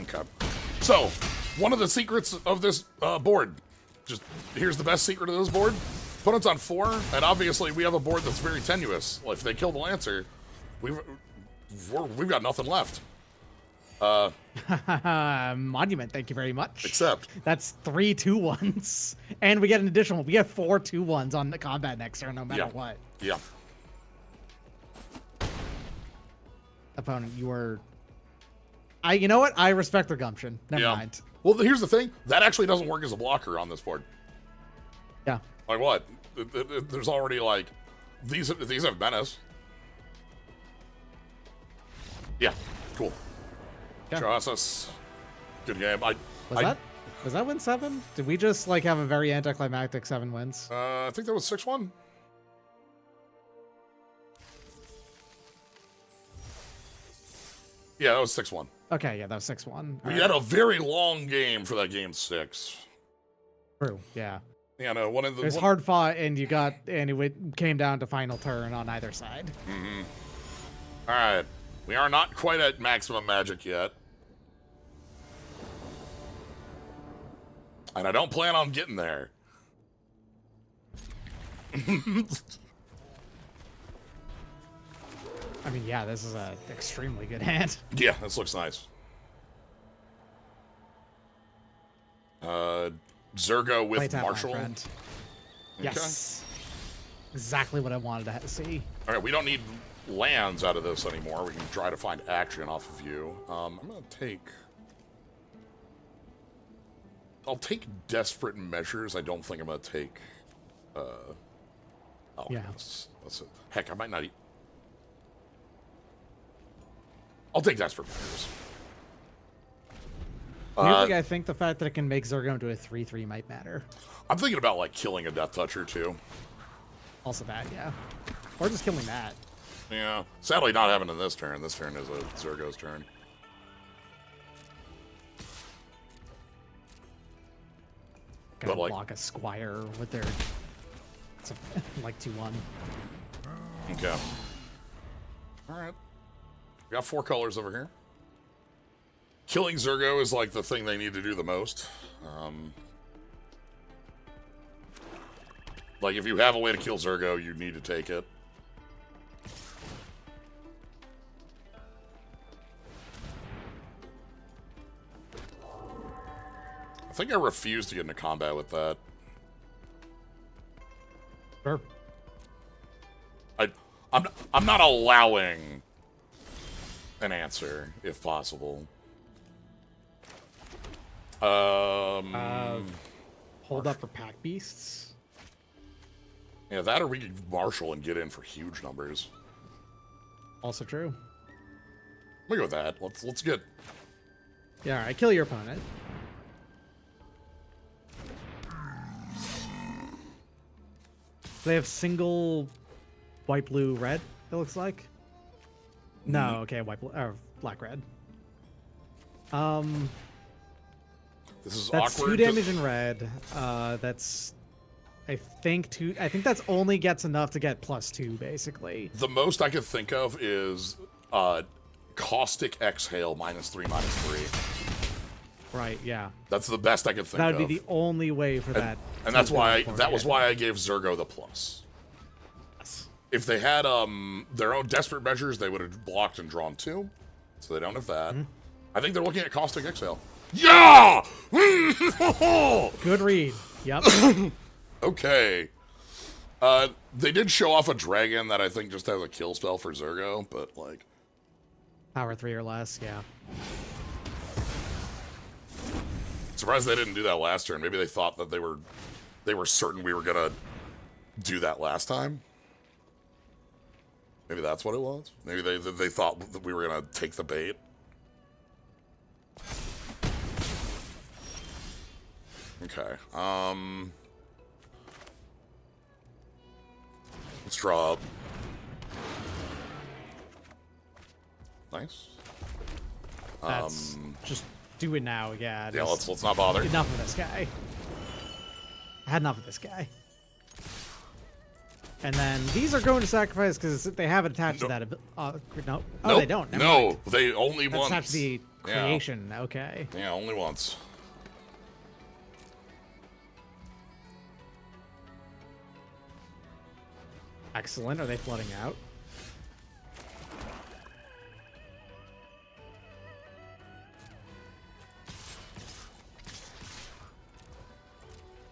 Speaker 1: Okay. So, one of the secrets of this board, just here's the best secret of this board. Opponent's on 4, and obviously we have a board that's very tenuous. If they kill the Lancer, we've got nothing left.
Speaker 2: Monument, thank you very much.
Speaker 1: Except
Speaker 2: that's 3 2/1s, and we get an additional. We have 4 2/1s on the combat next turn, no matter what.
Speaker 1: Yeah.
Speaker 2: Opponent, you are. You know what? I respect their gumption. Never mind.
Speaker 1: Well, here's the thing. That actually doesn't work as a blocker on this board.
Speaker 2: Yeah.
Speaker 1: Like what? There's already like these have menace. Yeah. Cool.
Speaker 2: Yeah.
Speaker 1: Process. Good game.
Speaker 2: Was that? Does that win 7? Did we just like have a very anticlimactic 7 wins?
Speaker 1: I think that was 6-1. Yeah, that was 6-1.
Speaker 2: Okay, yeah, that was 6-1.
Speaker 1: We had a very long game for that game 6.
Speaker 2: True, yeah.
Speaker 1: Yeah, no, one of the...
Speaker 2: It was hard fought, and it came down to final turn on either side.
Speaker 1: Mm-hmm. All right. We are not quite at maximum magic yet. And I don't plan on getting there.
Speaker 2: I mean, yeah, this is an extremely good hand.
Speaker 1: Yeah, this looks nice. Zergo with
Speaker 2: Play tap, my
Speaker 1: Marshall.
Speaker 2: friend.
Speaker 1: Okay.
Speaker 2: Yes. Exactly what I wanted to see.
Speaker 1: All right, we don't need lands out of this anymore. We can try to find action off of you. I'm going to take... I'll take Desperate Measures. I don't think I'm going to take... Oh,
Speaker 2: yeah.
Speaker 1: That's it. Heck, I might not... I'll take Desperate Measures.
Speaker 2: Weirdly, I think the fact that it can make Zergo into a 3/3 might matter.
Speaker 1: I'm thinking about, like, killing a Death Toucher, too.
Speaker 2: Also that, yeah. Or just killing that.
Speaker 1: Yeah. Sadly, not having in this turn. This turn is a Zergo's turn.
Speaker 2: Gonna
Speaker 1: But, like,
Speaker 2: block a Squire with their... It's like 2/1.
Speaker 1: Okay. Alright. We got 4 colors over here. Killing Zergo is like the thing they need to do the most. Like, if you have a way to kill Zergo, you need to take it. I think I refuse to get into combat with that.
Speaker 2: Sure.
Speaker 1: I'm not allowing an answer, if possible.
Speaker 2: Hold up for Pack Beasts.
Speaker 1: Yeah, that or we could Marshall and get in for huge numbers.
Speaker 2: Also true.
Speaker 1: Let me go with that. Let's get...
Speaker 2: Yeah, alright, kill your opponent. They have single white, blue, red, it looks like. No, okay, white, blue, black, red.
Speaker 1: This is
Speaker 2: That's
Speaker 1: awkward.
Speaker 2: 2 damage in red. That's, I think that's only gets enough to get +2, basically.
Speaker 1: The most I could think of is Caustic Exhale -3/-3.
Speaker 2: Right, yeah.
Speaker 1: That's the best I could think
Speaker 2: That
Speaker 1: of.
Speaker 2: would be the only way for that.
Speaker 1: And that's why that was why I gave Zergo the plus.
Speaker 2: Yes.
Speaker 1: If they had their own Desperate Measures, they would have blocked and drawn 2. So they don't have that. I think they're looking at Caustic Exhale. Yeah!
Speaker 2: Good read. Yep.
Speaker 1: Okay. They did show off a dragon that I think just has a kill spell for Zergo, but like...
Speaker 2: Power 3 or less, yeah.
Speaker 1: Surprised they didn't do that last turn. Maybe they thought that they were certain we were gonna do that last time. Maybe that's what it was. Maybe they thought that we were gonna take the bait. Okay. Let's draw up. Nice.
Speaker 2: That's just do it now, yeah.
Speaker 1: Yeah, let's not bother.
Speaker 2: Enough of this guy. I had enough of this guy. And then these are going to sacrifice because they have it attached to that. No. Oh,
Speaker 1: nope.
Speaker 2: They don't. Never
Speaker 1: no,
Speaker 2: mind.
Speaker 1: they only
Speaker 2: That's
Speaker 1: once.
Speaker 2: attached to the creation. Yeah. Okay.
Speaker 1: Yeah, only once.
Speaker 2: Excellent. Are they flooding out?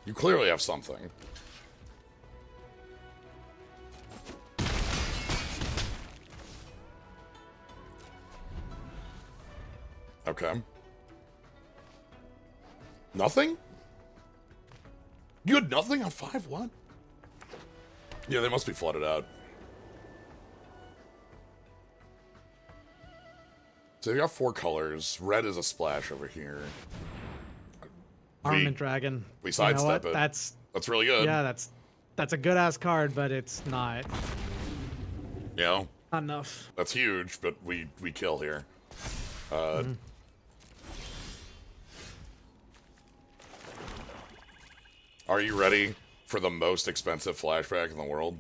Speaker 1: You clearly have something. Okay. Nothing? You had nothing on 5? What? Yeah, they must be flooded out. So you got 4 colors. Red is a splash over here.
Speaker 2: Armament Dragon.
Speaker 1: We
Speaker 2: You know
Speaker 1: sidestep
Speaker 2: what?
Speaker 1: it.
Speaker 2: That's
Speaker 1: really good.
Speaker 2: yeah, that's a good ass card, but it's not
Speaker 1: You know,
Speaker 2: enough.
Speaker 1: that's huge, but we kill here. Are you ready for the most expensive flashback in the world?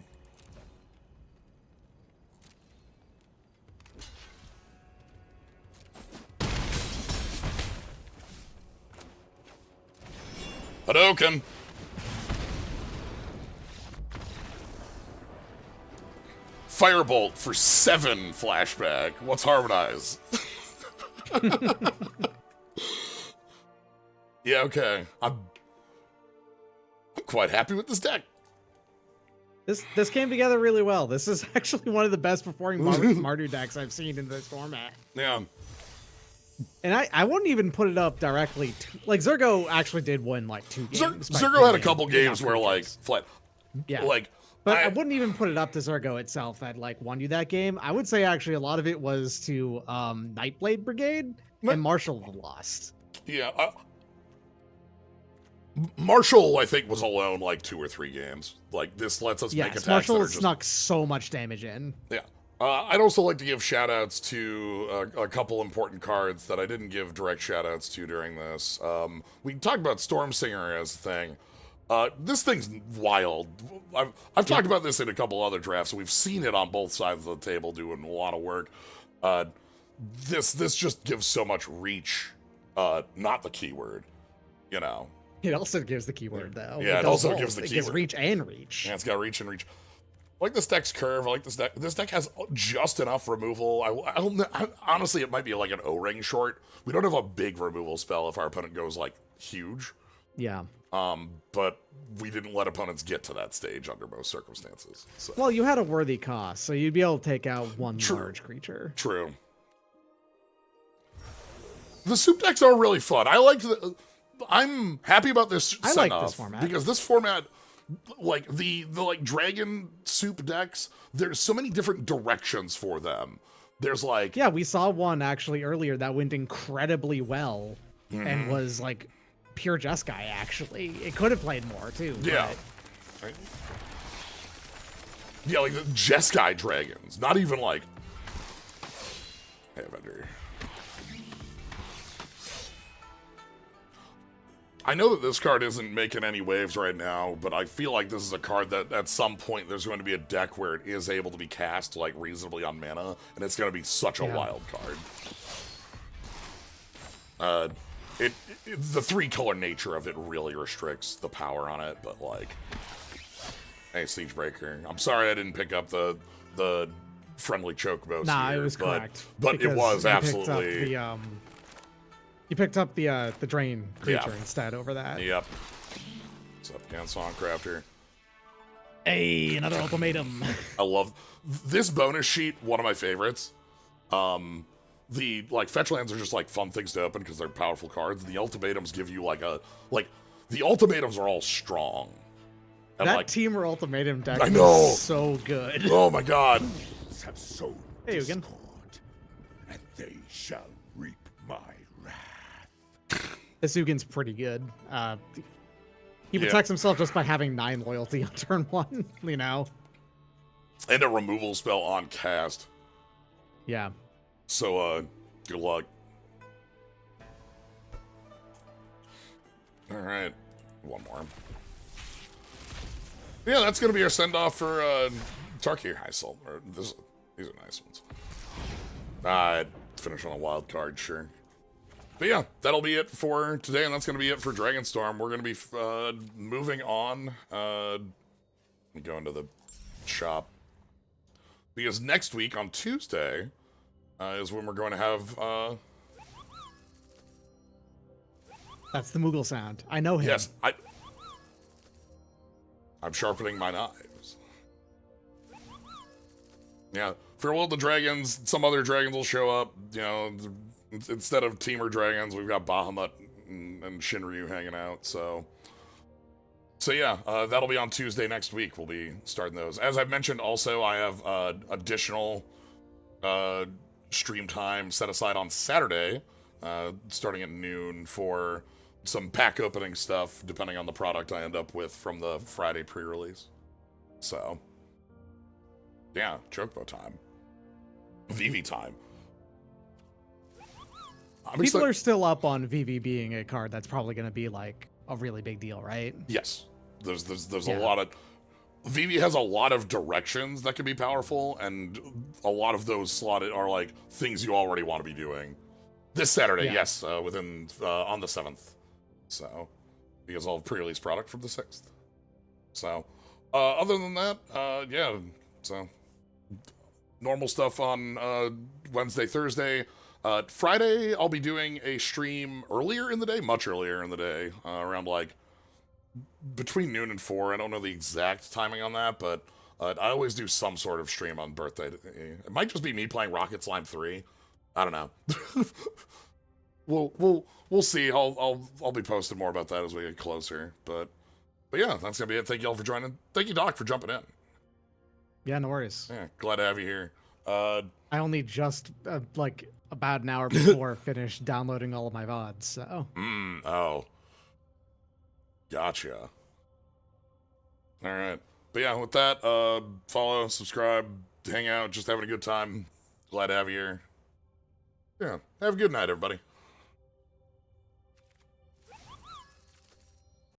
Speaker 1: Hadouken! Firebolt for 7 flashback. What's Harmonize? Yeah, okay. I'm quite happy with this deck.
Speaker 2: This came together really well. This is actually one of the best performing Mardu decks I've seen in this format.
Speaker 1: Yeah.
Speaker 2: And I wouldn't even put it up directly. Like, Zergo actually did win, like, 2 games.
Speaker 1: Zergo had a couple games where, like, flat.
Speaker 2: Yeah.
Speaker 1: Like,
Speaker 2: but I wouldn't even put it up to Zergo itself that, like, won you that game. I would say, actually, a lot of it was to Nightblade Brigade and Marshall lost.
Speaker 1: Yeah. Marshall, I think, was alone, like, 2 or 3 games. Like, this lets us make attacks.
Speaker 2: Marshall
Speaker 1: that are just...
Speaker 2: snuck so much damage in.
Speaker 1: Yeah. I'd also like to give shout-outs to a couple important cards that I didn't give direct shout-outs to during this. We talked about Storm Singer as a thing. This thing's wild. I've talked about this in a couple other drafts. We've seen it on both sides of the table doing a lot of work. This just gives so much reach. Not the keyword, you know.
Speaker 2: It also gives the keyword, though.
Speaker 1: Yeah, it also gives the
Speaker 2: keyword. It gives
Speaker 1: keyword.
Speaker 2: reach and reach.
Speaker 1: Yeah, it's got reach and reach. I like this deck's curve. I like this deck. This deck has just enough removal. Honestly, it might be like an O-ring short. We don't have a big removal spell if our opponent goes, like, huge.
Speaker 2: Yeah.
Speaker 1: But we didn't let opponents get to that stage under most circumstances. So.
Speaker 2: Well, you had a worthy cost, so you'd be able to take out one large creature.
Speaker 1: True. The soup decks are really fun. I'm happy about this.
Speaker 2: I like this format
Speaker 1: because this format, like the like dragon soup decks, there's so many different directions for them. There's like
Speaker 2: we saw one actually earlier that went incredibly well and was like pure Jeskai. Actually, it could have played more too.
Speaker 1: Yeah.
Speaker 2: But...
Speaker 1: Yeah, like the Jeskai dragons. Not even like. Hey, vendor. I know that this card isn't making any waves right now, but I feel like this is a card that at some point there's going to be a deck where it is able to be cast like reasonably on mana, and it's going to be such a wild card. The 3-color nature of it really restricts the power on it, but like, hey, Siegebreaker, I'm sorry I didn't pick up the friendly chokebo.
Speaker 2: Nah, it was correct.
Speaker 1: But it was absolutely.
Speaker 2: You picked up the drain creature instead over that.
Speaker 1: Yep. What's up, again, Songcrafter?
Speaker 2: Hey, another ultimatum.
Speaker 1: I love this bonus sheet. One of my favorites. The like fetch lands are just like fun things to open because they're powerful cards. The ultimatums give you the ultimatums are all strong. And
Speaker 2: that
Speaker 1: like,
Speaker 2: Teamer ultimatum deck
Speaker 1: I know.
Speaker 2: is so good.
Speaker 1: Oh my god.
Speaker 3: Have sown
Speaker 2: hey,
Speaker 3: discord, and they shall reap my wrath.
Speaker 2: This Ugin's pretty good. He protects himself just by having 9 loyalty on turn 1, you know?
Speaker 1: And a removal spell on cast.
Speaker 2: Yeah.
Speaker 1: So, good luck. Alright. One more. Yeah, that's gonna be our send-off for, Tarkir Heisel. These are nice ones. Finish on a wild card, sure. But yeah, that'll be it for today, and that's going to be it for Dragonstorm. We're going to be moving on. Go into the shop. Because next week, on Tuesday, is when we're going to have...
Speaker 2: That's the Moogle sound. I know him.
Speaker 1: Yes, I'm sharpening my knives. Yeah, for World of Dragons, some other dragons will show up, you know... Instead of Teamer Dragons, we've got Bahamut and Shinryu hanging out, so yeah, that'll be on Tuesday next week. We'll be starting those. As I've mentioned, also, I have additional stream time set aside on Saturday, starting at noon for some pack opening stuff, depending on the product I end up with from the Friday pre-release. So, yeah, Chocobo time. VV time.
Speaker 2: People are still up on VV being a card that's probably going to be like a really big deal, right?
Speaker 1: Yes. There's a lot of... VV has a lot of directions that can be powerful, and a lot of those slotted are like things you already want to be doing. This Saturday, yes, within on the 7th. So, because I'll have pre-release product from the 6th. So, other than that, yeah, so normal stuff on Wednesday, Thursday. Friday, I'll be doing a stream earlier in the day, much earlier in the day, around like between noon and 4. I don't know the exact timing on that, but I always do some sort of stream on birthday. It might just be me playing Rocket Slime 3. I don't know. We'll see. I'll be posting more about that as we get closer. But yeah, that's gonna be it. Thank you all for joining. Thank you, Doc, for jumping in.
Speaker 2: Yeah, no worries.
Speaker 1: Yeah, glad to have you here.
Speaker 2: I only just like about an hour before finished downloading all of my VODs. So.
Speaker 1: Oh. Gotcha. All right. But yeah, with that, follow, subscribe, hang out, just having a good time. Glad to have you here. Yeah. Have a good night, everybody.